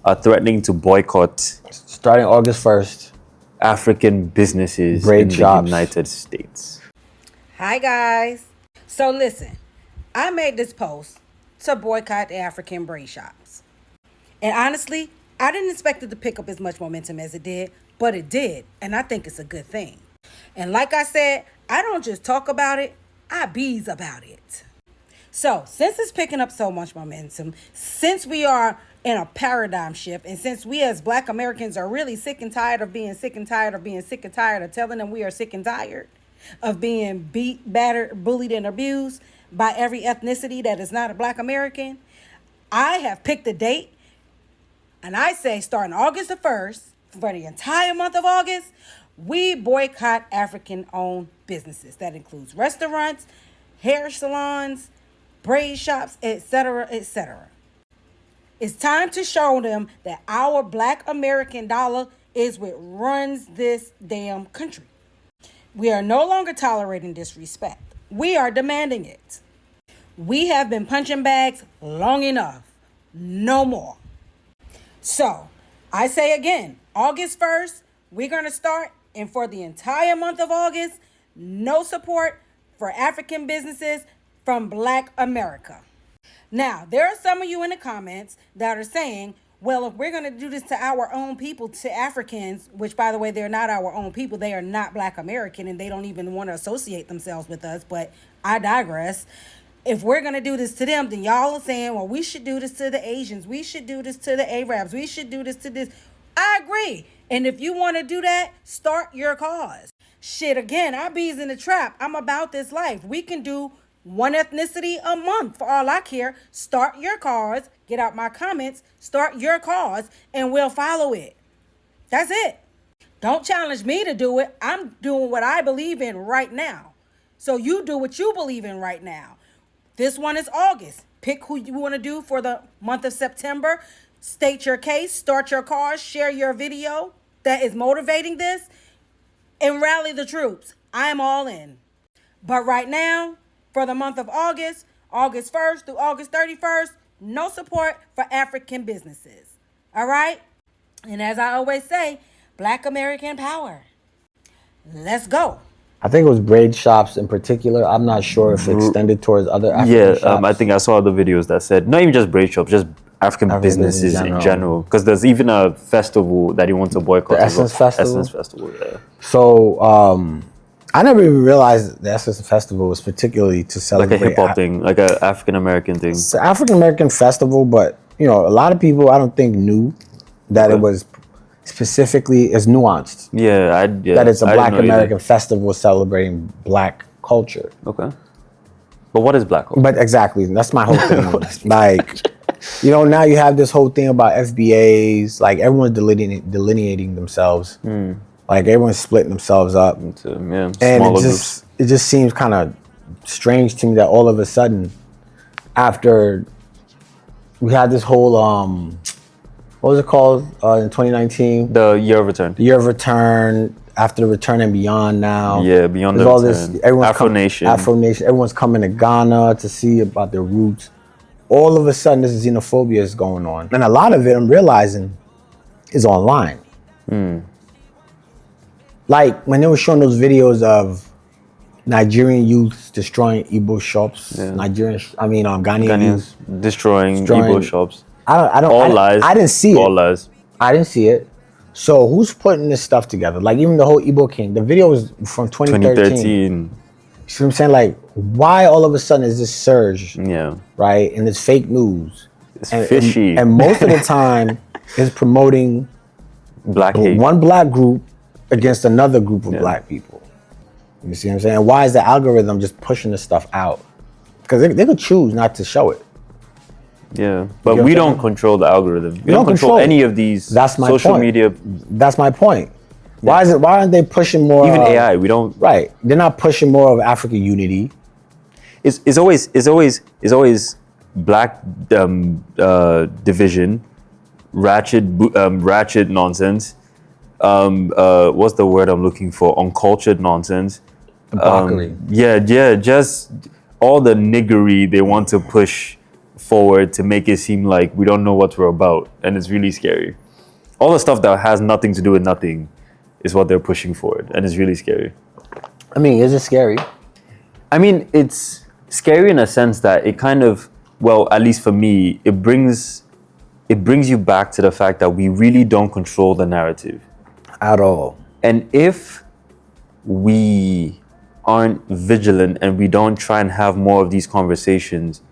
are threatening to boycott starting August 1st. African businesses Braid in shops. the United States. Hi guys. So listen, I made this post to boycott the African braid shops. And honestly, I didn't expect it to pick up as much momentum as it did, but it did, and I think it's a good thing. And like I said, I don't just talk about it, I bees about it. So, since it's picking up so much momentum, since we are in a paradigm shift, and since we as Black Americans are really sick and tired of being sick and tired of being sick and tired of telling them we are sick and tired of being beat, battered, bullied, and abused by every ethnicity that is not a Black American, I have picked a date. And I say starting August the 1st, for the entire month of August, we boycott African-owned businesses. That includes restaurants, hair salons, braid shops, etc., etc. It's time to show them that our Black American dollar is what runs this damn country. We are no longer tolerating disrespect. We are demanding it. We have been punching bags long enough. No more. So, I say again, August 1st, we're going to start. And for the entire month of August, no support for African businesses from Black America. Now, there are some of you in the comments that are saying, well, if we're going to do this to our own people, to Africans, which, by the way, they're not our own people. They are not Black American, and they don't even want to associate themselves with us. But I digress. If we're going to do this to them, then y'all are saying, well, we should do this to the Asians. We should do this to the Arabs. We should do this to this. I agree. And if you want to do that, start your cause. Shit, again, I bees in the trap. I'm about this life. We can do one ethnicity a month for all I care. Start your cause. Get out my comments. Start your cause, and we'll follow it. That's it. Don't challenge me to do it. I'm doing what I believe in right now. So you do what you believe in right now. This one is August. Pick who you want to do for the month of September. State your case. Start your cause. Share your video that is motivating this. And rally the troops. I am all in. But right now, for the month of August, August 1st through August 31st, no support for African businesses. All right? And as I always say, Black American power. Let's go. I think it was braid shops in particular. I'm not sure if it extended towards other African shops. I think I saw the videos that said, not even just braid shops, just African businesses in general. Because there's even a festival that he wants to boycott. The Essence Festival? Essence Festival, yeah. So, I never even realized the Essence Festival was particularly to celebrate. Like a hip-hop thing, like an African-American thing. It's an African-American festival, but, you know, a lot of people I don't think knew that it was specifically as nuanced. Yeah, that it's a Black American festival celebrating Black culture. Okay. But what is Black culture? But exactly, that's my whole thing. Like, you know, now you have this whole thing about FBAs, like everyone's delineating themselves. Like everyone's splitting themselves up. Into, and it just seems kind of strange to me that all of a sudden, after we had this whole what was it called in 2019? The Year of Return. The Year of Return, after the Return and Beyond now. Yeah, Beyond the all Return. This, Afro Nation. Everyone's coming to Ghana to see about their roots. All of a sudden, this xenophobia is going on. And a lot of it, I'm realizing, is online. Like, when they were showing those videos of Nigerian youths destroying Igbo shops, Ghanaian youth destroying Igbo shops. Lies. I didn't see it. All lies. I didn't see it. So who's putting this stuff together? Like even the whole Igbo King, the video was from 2013. You see what I'm saying? Like, why all of a sudden is this surge? Yeah. Right? And it's fake news. It's fishy. And most of the time, it's promoting Black hate. One Black group against another group of Black people. You see what I'm saying? Why is the algorithm just pushing this stuff out? Because they could choose not to show it. Yeah, but we don't control the algorithm. We don't control any of these social media. That's my point. Why aren't they pushing more? Even AI, we don't. Right, they're not pushing more of African unity. It's always Black division, ratchet nonsense. What's the word I'm looking for? Uncultured nonsense. Debauchery. Just all the niggery they want to push forward to make it seem like we don't know what we're about, and it's really scary. All the stuff that has nothing to do with nothing is what they're pushing forward, and it's really scary. I mean, is it scary? I mean, it's scary in a sense that it kind of, well, at least for me, it brings you back to the fact that we really don't control the narrative at all. And if we aren't vigilant and we don't try and have more of these conversations,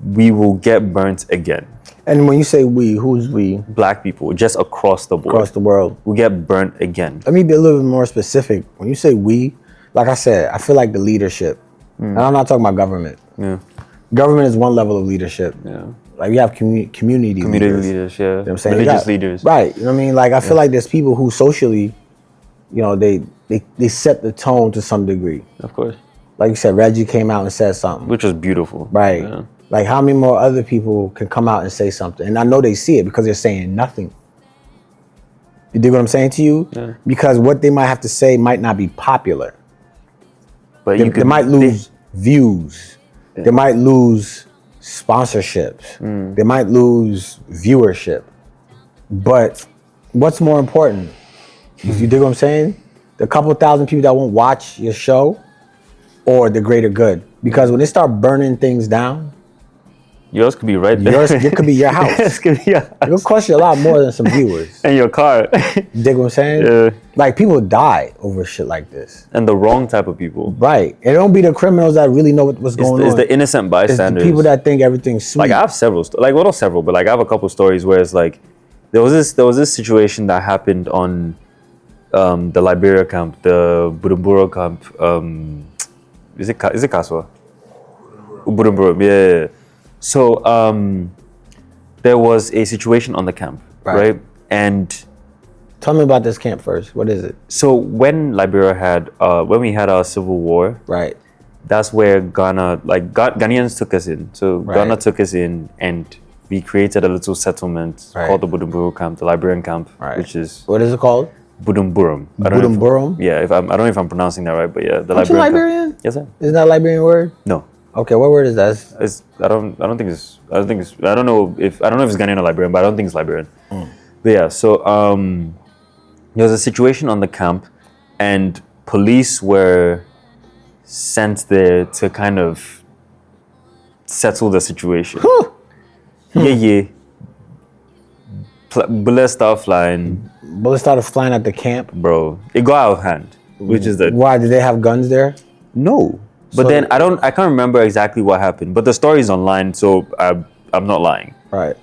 we will get burnt again. And when you say we, who's we? Black people, just across the board. Across the world. We get burnt again. Let me be a little bit more specific. When you say we, like I said, I feel like the leadership. And I'm not talking about government. Yeah. Government is one level of leadership. Yeah. Like we have community leaders, yeah. You know what I'm saying? Religious leaders. Right. You know what I mean? Like I feel like there's people who socially, you know, they set the tone to some degree. Of course. Like you said, Reggie came out and said something. Which was beautiful. Right. Yeah. Like how many more other people can come out and say something? And I know they see it because they're saying nothing. You dig what I'm saying to you? Yeah. Because what they might have to say might not be popular. But they might lose views. Yeah. They might lose sponsorships. They might lose viewership. But what's more important? You dig what I'm saying? the couple thousand people that won't watch your show, or the greater good? Because when they start burning things down, Yours could be right there. yours, it could be your house. Yours could be your house. It'll cost you a lot more than some viewers. And your car. Dig what I'm saying? Yeah. Like, people die over shit like this. And the wrong type of people. Right. It don't be the criminals that really know what's going on. It's the innocent It's bystanders. the people that think everything's sweet. Like I have several, not several, but like I have a couple stories where it's like there was this situation that happened on the Liberia camp, the Bujumbura camp. Is it Kaswa? Bujumbura, yeah. So there was a situation on the camp, right? And tell me about this camp first. What is it? so when Liberia had when we had our civil war, Right. that's where Ghana, Ghanaians took us in. So Ghana took us in, and we created a little settlement called the Bujumbura camp, the Liberian camp, which is What is it called? Budumburum. Bujumbura? Yeah, I don't know if I'm pronouncing that right, but yeah, the Aren't you Liberian. Liberian? Yes, sir. Isn't that a Liberian word? No, Okay, what word is that? It's- I don't know if it's Ghanaian or Liberian, but I don't think it's Liberian. But yeah, so there was a situation on the camp, and police were sent there to kind of settle the situation. Yeah. Bullets start flying, Bullets started flying at the camp. bro. It got out of hand, which is the Why? Did they have guns there? no. But So- then I can't remember exactly what happened. But the story's online, so I'm not lying. Right.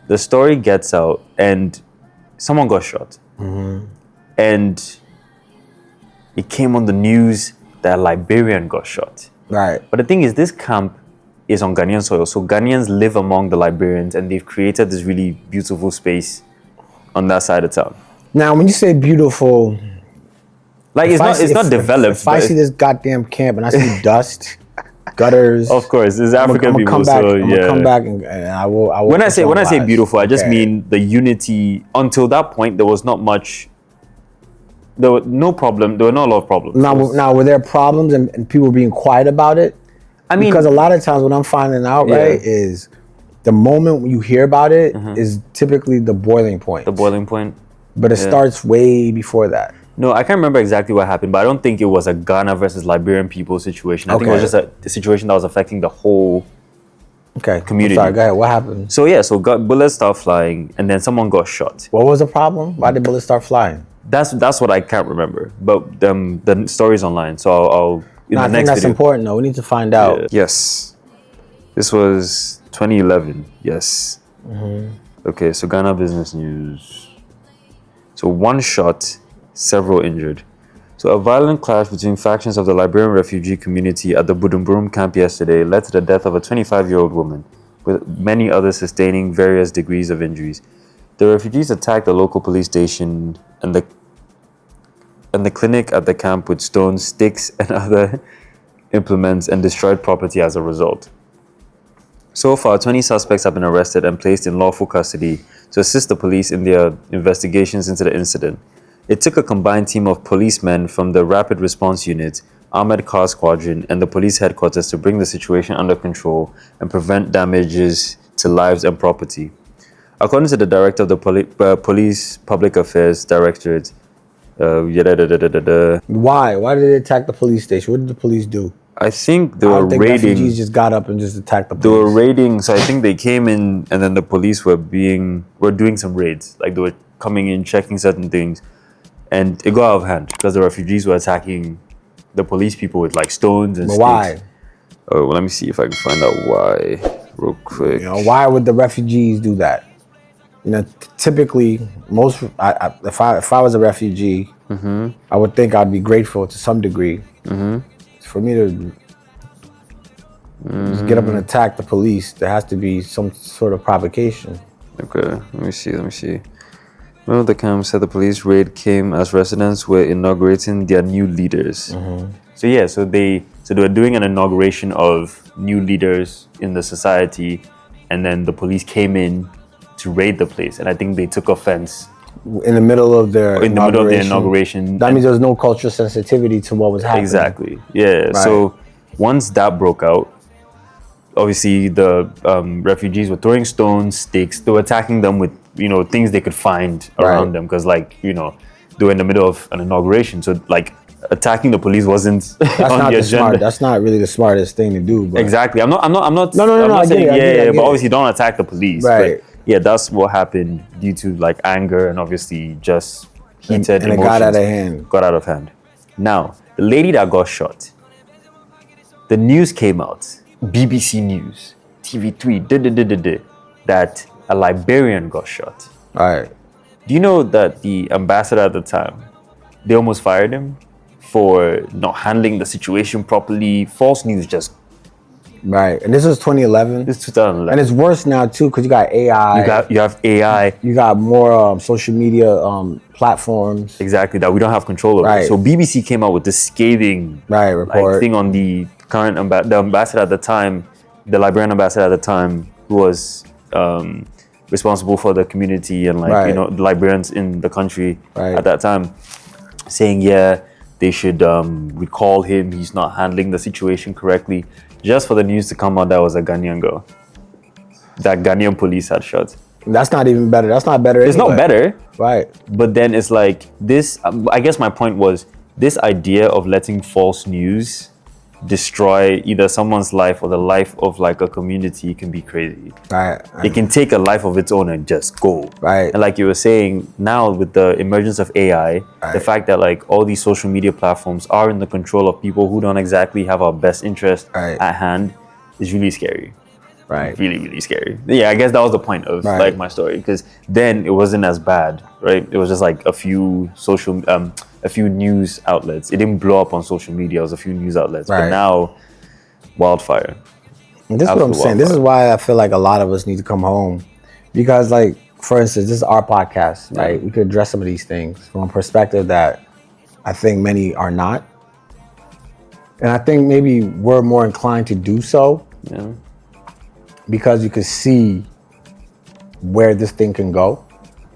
The story gets out, and someone got shot, and it came on the news that a Liberian got shot. Right. But the thing is, this camp is on Ghanaian soil, so Ghanaians live among the Liberians, and they've created this really beautiful space on that side of town. Now, when you say beautiful, Like if it's not developed. If I but see this goddamn camp and I see dust, gutters, of course, it's African I'm people. come back. So I'm yeah. gonna come back and I will. When I say visualize. beautiful, I just Okay. mean the unity. Until that point, there was not much. There were no problem. There were not a lot of problems. Now, were there problems and people were being quiet about it? I mean, Because a lot of times what I'm finding out, Yeah. right, is the moment when you hear about it is typically the boiling point. the boiling point. But it starts way before that. No, I can't remember exactly what happened, but I don't think it was a Ghana versus Liberian people situation. I think it was just a situation that was affecting the whole. Okay. Community. I'm sorry, go ahead. What happened? So yeah, bullets start flying, and then someone got shot. What was the problem? Why did bullets start flying? That's what I can't remember, but the story's online, so I'll in No, the I think next that's video. important though. We need to find out. Yes, this was 2011. Yes. Okay, so Ghana business news. So one shot, several injured. So a violent clash between factions of the Liberian refugee community at the Bujumbura camp yesterday led to the death of a 25-year-old woman, with many others sustaining various degrees of injuries. The refugees attacked the local police station and the clinic at the camp with stones, sticks, and other implements, and destroyed property as a result. So far, 20 suspects have been arrested and placed in lawful custody to assist the police in their investigations into the incident. It took a combined team of policemen from the Rapid Response Unit, Armored Car Squadron, and the police headquarters to bring the situation under control and prevent damages to lives and property. According to the director of the Police Public Affairs Directorate, Why? Why did they attack the police station? What did the police do? I think they I were don't think raiding. refugees just got up and just attacked the They were police. raiding, so I think they came in, and then the police were doing some raids. Like they were coming in, checking certain things, and it got out of hand because the refugees were attacking the police people with like stones and But sticks. why? Oh, well, let me see if I can find out why real quick. You know, why would the refugees do that? You know, typically, if I was a refugee, I would think I'd be grateful to some degree. For me to just get up and attack the police, there has to be some sort of provocation. Okay, let me see. One of the camp said the police raid came as residents were inaugurating their new leaders. So yeah, so they were doing an inauguration of new leaders in the society, and then the police came in to raid the place, and I think they took offense In the middle of their inauguration. That means there was no cultural sensitivity to what was happening. Exactly. Yeah. Right. So once that broke out, obviously the refugees were throwing stones, sticks. They were attacking them with things they could find around Right. them because they were in the middle of an inauguration. So like attacking the police wasn't That's on not the the agenda. smart. That's not really the smartest thing to do. But Exactly. I'm not. No, I'm I not get saying it, I get it. but obviously don't attack the police. Right. But yeah, that's what happened due to like anger and obviously just heated and it emotions. got out of hand. Got out of hand. Now the lady that got shot. The news came out. BBC News, TV3, that a Liberian got shot. All right. Do you know that the ambassador at the time, they almost fired him for not handling the situation properly? False news just. Right. And this was 2011. This is 2011. And it's worse now too because you got AI. You have AI. You got more social media platforms. Exactly, that we don't have control over. Right. So BBC came out with this scathing report thing on the current the ambassador at the time, the Liberian ambassador at the time, who was responsible for the community and the Liberians in the country at that time, saying they should recall him. He's not handling the situation correctly. Just for the news to come out, that was a Ghanaian girl that Ghanaian police had shot. That's not even better. That's not better. It's not better. Right. But then it's like this, I guess my point was this idea of letting false news destroy either someone's life or the life of like a community can be crazy. Right. It can take a life of its own and just go. Right. And like you were saying, now with the emergence of AI, the fact that like all these social media platforms are in the control of people who don't exactly have our best interest at hand is really scary. Right. Really, really scary. Yeah, I guess that was the point of like my story, because then it wasn't as bad, right? It was just like a few news outlets. It didn't blow up on social media. It was a few news outlets. But now, wildfire. And this is what I'm saying. This is why I feel like a lot of us need to come home, because like, for instance, this is our podcast, right? We could address some of these things from a perspective that I think many are not. And I think maybe we're more inclined to do so. Yeah. Because you can see where this thing can go.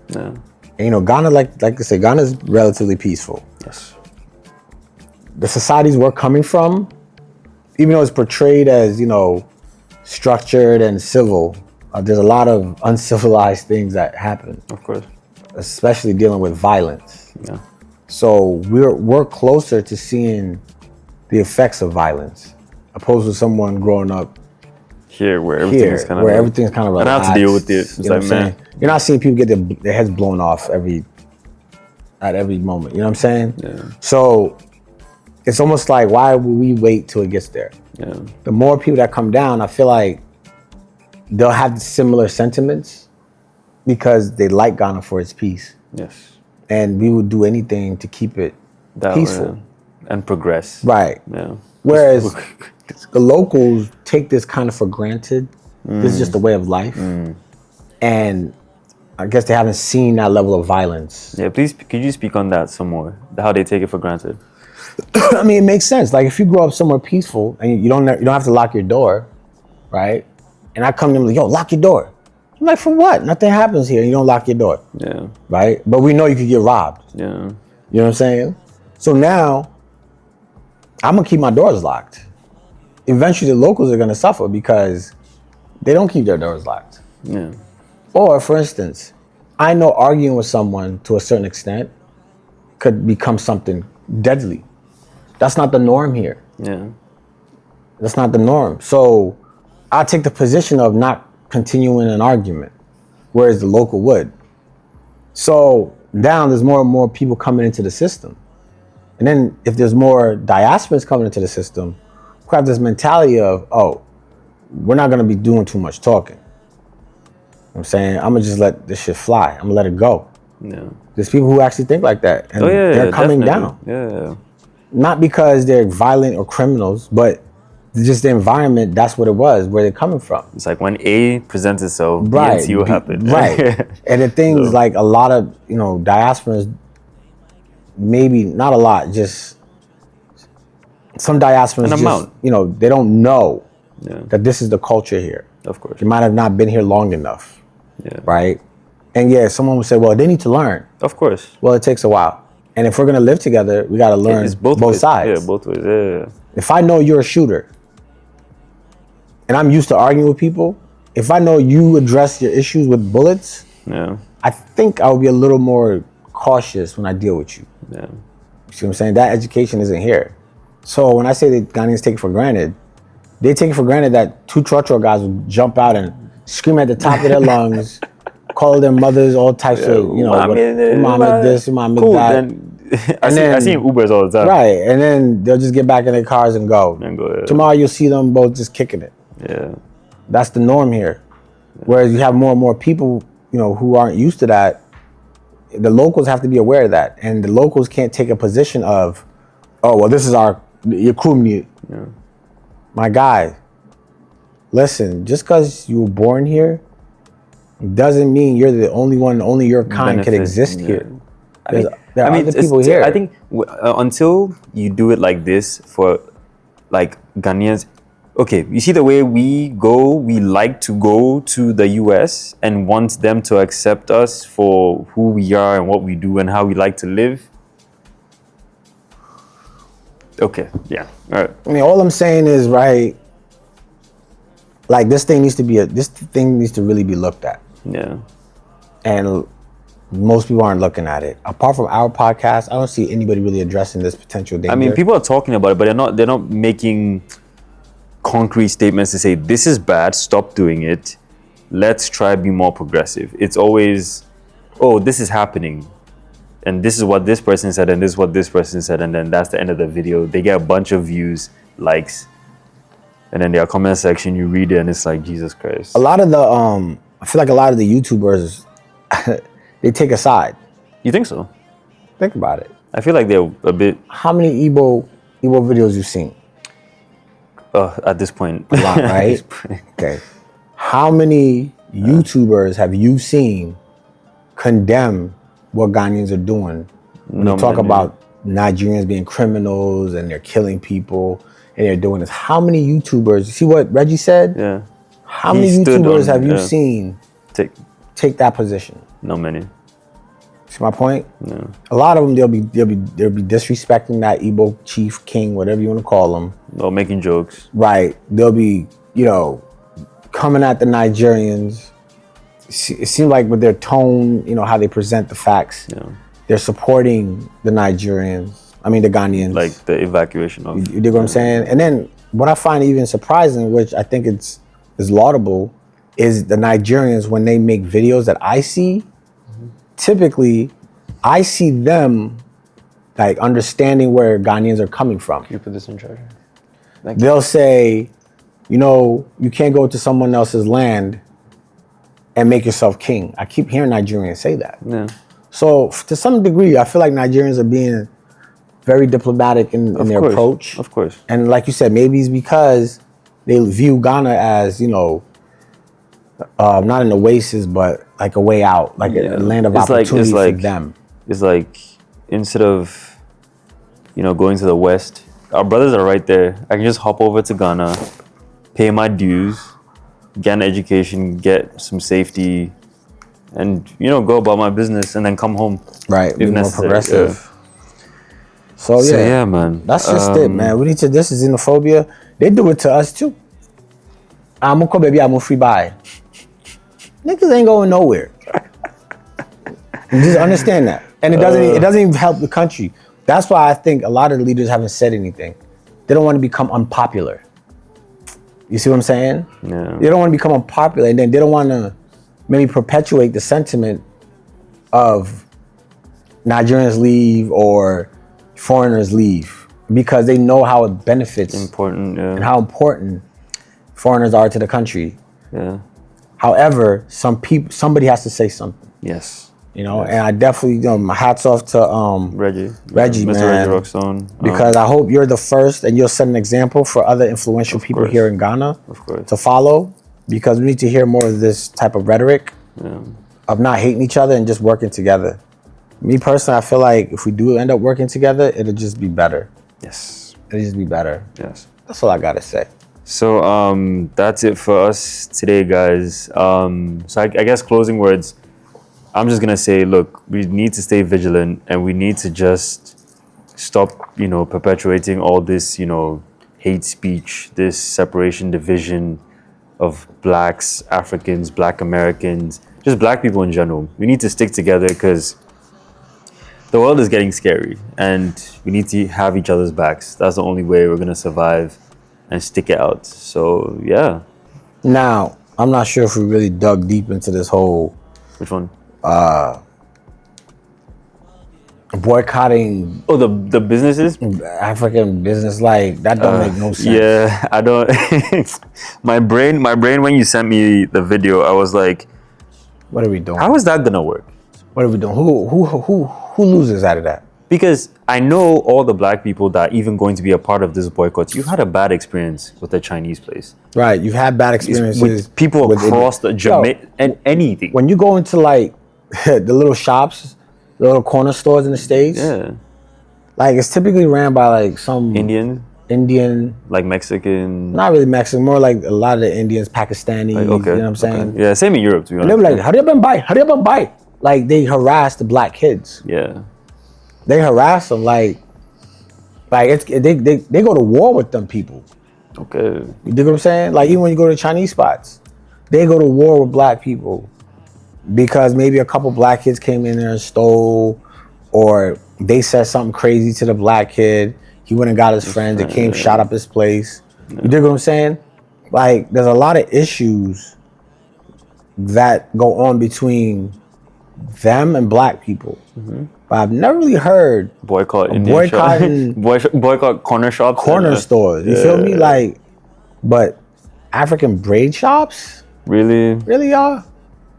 Yeah. And, Ghana, like I said, Ghana is relatively peaceful. Yes. The societies we're coming from, even though it's portrayed as, structured and civil, there's a lot of uncivilized things that happen. Of course. Especially dealing with violence. Yeah. So we're closer to seeing the effects of violence, opposed to someone growing up here where everything's kind of relaxed. and I have to deal with it. It's like, man, you're not seeing people get their heads blown off at every moment. You know what I'm saying? Yeah. So it's almost like, why would we wait till it gets there? Yeah. The more people that come down, I feel like they'll have similar sentiments because they like Ghana for its peace. Yes. And we would do anything to keep it peaceful and progress. Right. Yeah. Whereas the locals take this kind of for granted. This is just a way of life. And I guess they haven't seen that level of violence. Yeah, please, could you speak on that some more? How they take it for granted? I mean, it makes sense. Like, if you grow up somewhere peaceful and you don't have to lock your door, right? And I come to them like, yo, lock your door. I'm like, for what? Nothing happens here. You don't lock your door. Yeah. Right? But we know you could get robbed. Yeah. You know what I'm saying? So now, I'm going to keep my doors locked. Eventually, the locals are going to suffer because they don't keep their doors locked. Yeah. Or, for instance, I know arguing with someone to a certain extent could become something deadly. That's not the norm here. Yeah. That's not the norm. So I take the position of not continuing an argument, whereas the local would. So now there's more and more people coming into the system. And then if there's more diasporans coming into the system, we have this mentality of, oh, we're not going to be doing too much talking. I'm saying, I'm going to just let this shit fly. I'm going to let it go. Yeah. There's people who actually think like that. And they're coming down. Yeah. Not because they're violent or criminals, but just the environment, that's what it was, where they're coming from. It's like when A presents itself, B Right. and C will happen. Right. And the thing is, like, a lot of, diasporans, maybe not a lot, just some diasporans, they don't know that this is the culture here. Of course. They might have not been here long enough. Yeah. Right? And someone would say, well, they need to learn. Of course. Well, it takes a while. And if we're going to live together, we got to learn It's both ways. sides. Yeah, both ways. Yeah. If I know you're a shooter and I'm used to arguing with people, if I know you address your issues with bullets, I think I would be a little more cautious when I deal with you. Yeah. You see what I'm saying? That education isn't here. So when I say that Ghanaians take it for granted, they take it for granted that two Trotro guys will jump out and scream at the top of their lungs, call their mothers all types of, Umami this, Umami cool, that. Then I see Ubers all the time. Right, and then they'll just get back in their cars and go. Yeah. Tomorrow you'll see them both just kicking it. Yeah. That's the norm here. Whereas you have more and more people, who aren't used to that. The locals have to be aware of that, and the locals can't take a position of, oh well, this is your crew. Yeah. My guy, listen, just because you were born here doesn't mean you're the only one, only your kind can exist here. There are other people here. I think until you do it like this for like Ghanaians, okay, you see the way we like to go to the US and want them to accept us for who we are and what we do and how we like to live. Okay, yeah, all right. I mean, all I'm saying is, right, like this thing needs to really be looked at. Yeah. And most people aren't looking at it. Apart from our podcast, I don't see anybody really addressing this potential danger. I mean, people are talking about it, but they're not making concrete statements to say this is bad, stop doing it. Let's try to be more progressive. It's always, oh, this is happening. And this is what this person said, and this is what this person said, and then that's the end of the video. They get a bunch of views, likes, and then their comment section, you read it, and it's like, Jesus Christ. A lot of the, I feel like a lot of the YouTubers, they take a side. You think so? Think about it. I feel like they're a bit... How many Igbo videos you've seen? At this point. A lot, right? Okay. How many YouTubers have you seen condemn what Ghanaians are doing? When they talk about Nigerians being criminals and they're killing people and they're doing this. How many YouTubers, you see what Reggie said? Yeah. How many YouTubers have you seen take that position? Not many. See my point? No. A lot of them, they'll be disrespecting that Igbo chief, king, whatever you want to call them. Or making jokes. Right. They'll be, coming at the Nigerians. It seems like with their tone, how they present the facts, they're supporting the Nigerians. I mean, the Ghanaians. Like the evacuation of... You dig what I'm saying? And then what I find even surprising, which I think is laudable, is the Nigerians, when they make videos that I see, typically, I see them like understanding where Ghanaians are coming from. Can you put this in charge? They'll say, you can't go to someone else's land and make yourself king. I keep hearing Nigerians say that. Yeah. So to some degree, I feel like Nigerians are being very diplomatic in their approach. Of course. And like you said, maybe it's because they view Ghana as, not an oasis, but like a way out, like a land of opportunity for them. It's like, instead of, going to the West, our brothers are right there. I can just hop over to Ghana, pay my dues, get an education, get some safety, and, go about my business and then come home. Right, be more progressive. Yeah. So yeah, man. That's just it, man. We need to, this is xenophobia. They do it to us too. I'm gonna baby, I'm gonna free buy. Niggas ain't going nowhere. Just understand that. And it doesn't even help the country. That's why I think a lot of the leaders haven't said anything. They don't want to become unpopular. You see what I'm saying? Yeah. They don't want to become unpopular, and then they don't want to maybe perpetuate the sentiment of Nigerians leave or foreigners leave, because they know how it benefits and how important foreigners are to the country. Yeah. However, somebody has to say something. Yes. And I definitely, my hats off to Reggie, Mr. Reggie man, Rockstone, because I hope you're the first and you'll set an example for other influential people here in Ghana to follow, because we need to hear more of this type of rhetoric of not hating each other and just working together. Me personally, I feel like if we do end up working together, it'll just be better. Yes. It'll just be better. Yes. That's all I gotta say. So that's it for us today, guys. So I guess closing words, I'm just gonna say, look, we need to stay vigilant and we need to just stop, perpetuating all this, hate speech, this separation, division of blacks, Africans, black Americans, just black people in general. We need to stick together, because The world is getting scary, and we need to have each other's backs. That's the only way we're gonna survive and stick it out. So yeah. Now, I'm not sure if we really dug deep into this whole Which one? boycotting Oh, the businesses. African business. Like that don't make no sense. Yeah, I don't. my brain. When you sent me the video, I was like, What are we doing? how is that gonna work? What are we doing? Who loses out of that? Because I know all the black people that are even going to be a part of this boycott. You had a bad experience with the Chinese place. Right. You've had bad experiences With people with across the Yo, Jamaica and anything. when you go into like the little shops, the little corner stores in the States, Yeah. like it's typically ran by like some Indian, like Mexican. not really Mexican, more like a lot of the Indians, Pakistani, Like, okay. you know what I'm saying? Okay. Yeah, same in Europe, to be And they honest. were like, hurry up and buy, hurry up and buy. Like they harass the black kids. Yeah. They harass them like it's they go to war with them people. Okay. You dig what I'm saying? Like even when you go to Chinese spots, they go to war with black people because maybe a couple black kids came in there and stole, or they said something crazy to the black kid. He went and got his friends. They came, shot up his place. Yeah. You dig what I'm saying? Like there's a lot of issues that go on between them and black people. Mm-hmm. But I've never really heard boycott boycott corner shops, stores. You feel me? Like, but African braid shops? Really, y'all?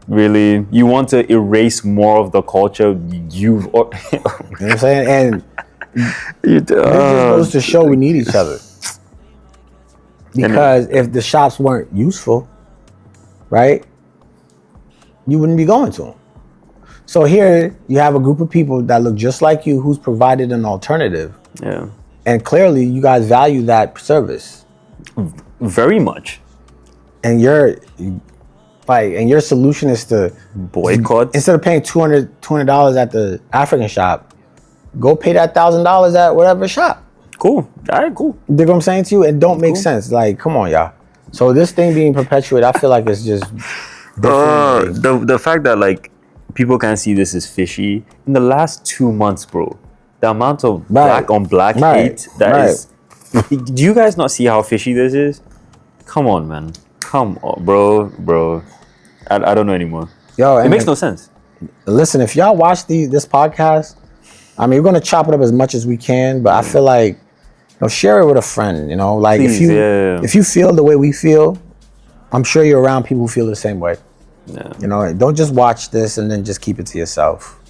Really? You want to erase more of the culture you've... You know what I'm saying? And it just goes to show we need each other. Because if the shops weren't useful, right, you wouldn't be going to them. So here you have a group of people that look just like you who's provided an alternative. Yeah. And clearly you guys value that service. Very much. And your solution is to boycott. Instead of paying $200 at the African shop, go pay that $1,000 at whatever shop. Cool. All right, cool. You dig what I'm saying to you? It don't make sense. Like, come on, y'all. So this thing being perpetuated, I feel like it's just the fact that like people can see this as fishy. In the last 2 months, bro, the amount of black on black hate that is. Do you guys not see how fishy this is? Come on, man. Come on, bro. I don't know anymore. Yo, it makes no sense. Listen, if y'all watch this podcast, I mean, we're gonna chop it up as much as we can, but I feel like, share it with a friend. Like please, if you feel the way we feel, I'm sure you're around people who feel the same way. Yeah. Don't just watch this and then just keep it to yourself.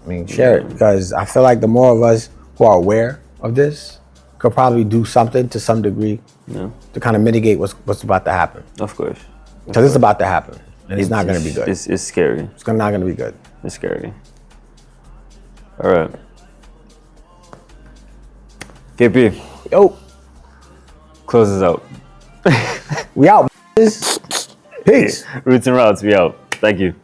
I mean, share it, because I feel like the more of us who are aware of this could probably do something to some degree to kind of mitigate what's about to happen. Of course. Because it's about to happen, and it's not going to be good. It's scary. It's not going to be good. It's scary. All right. KP. Yo. Close us out. We out. Peace. Roots and Routes, we out. Thank you.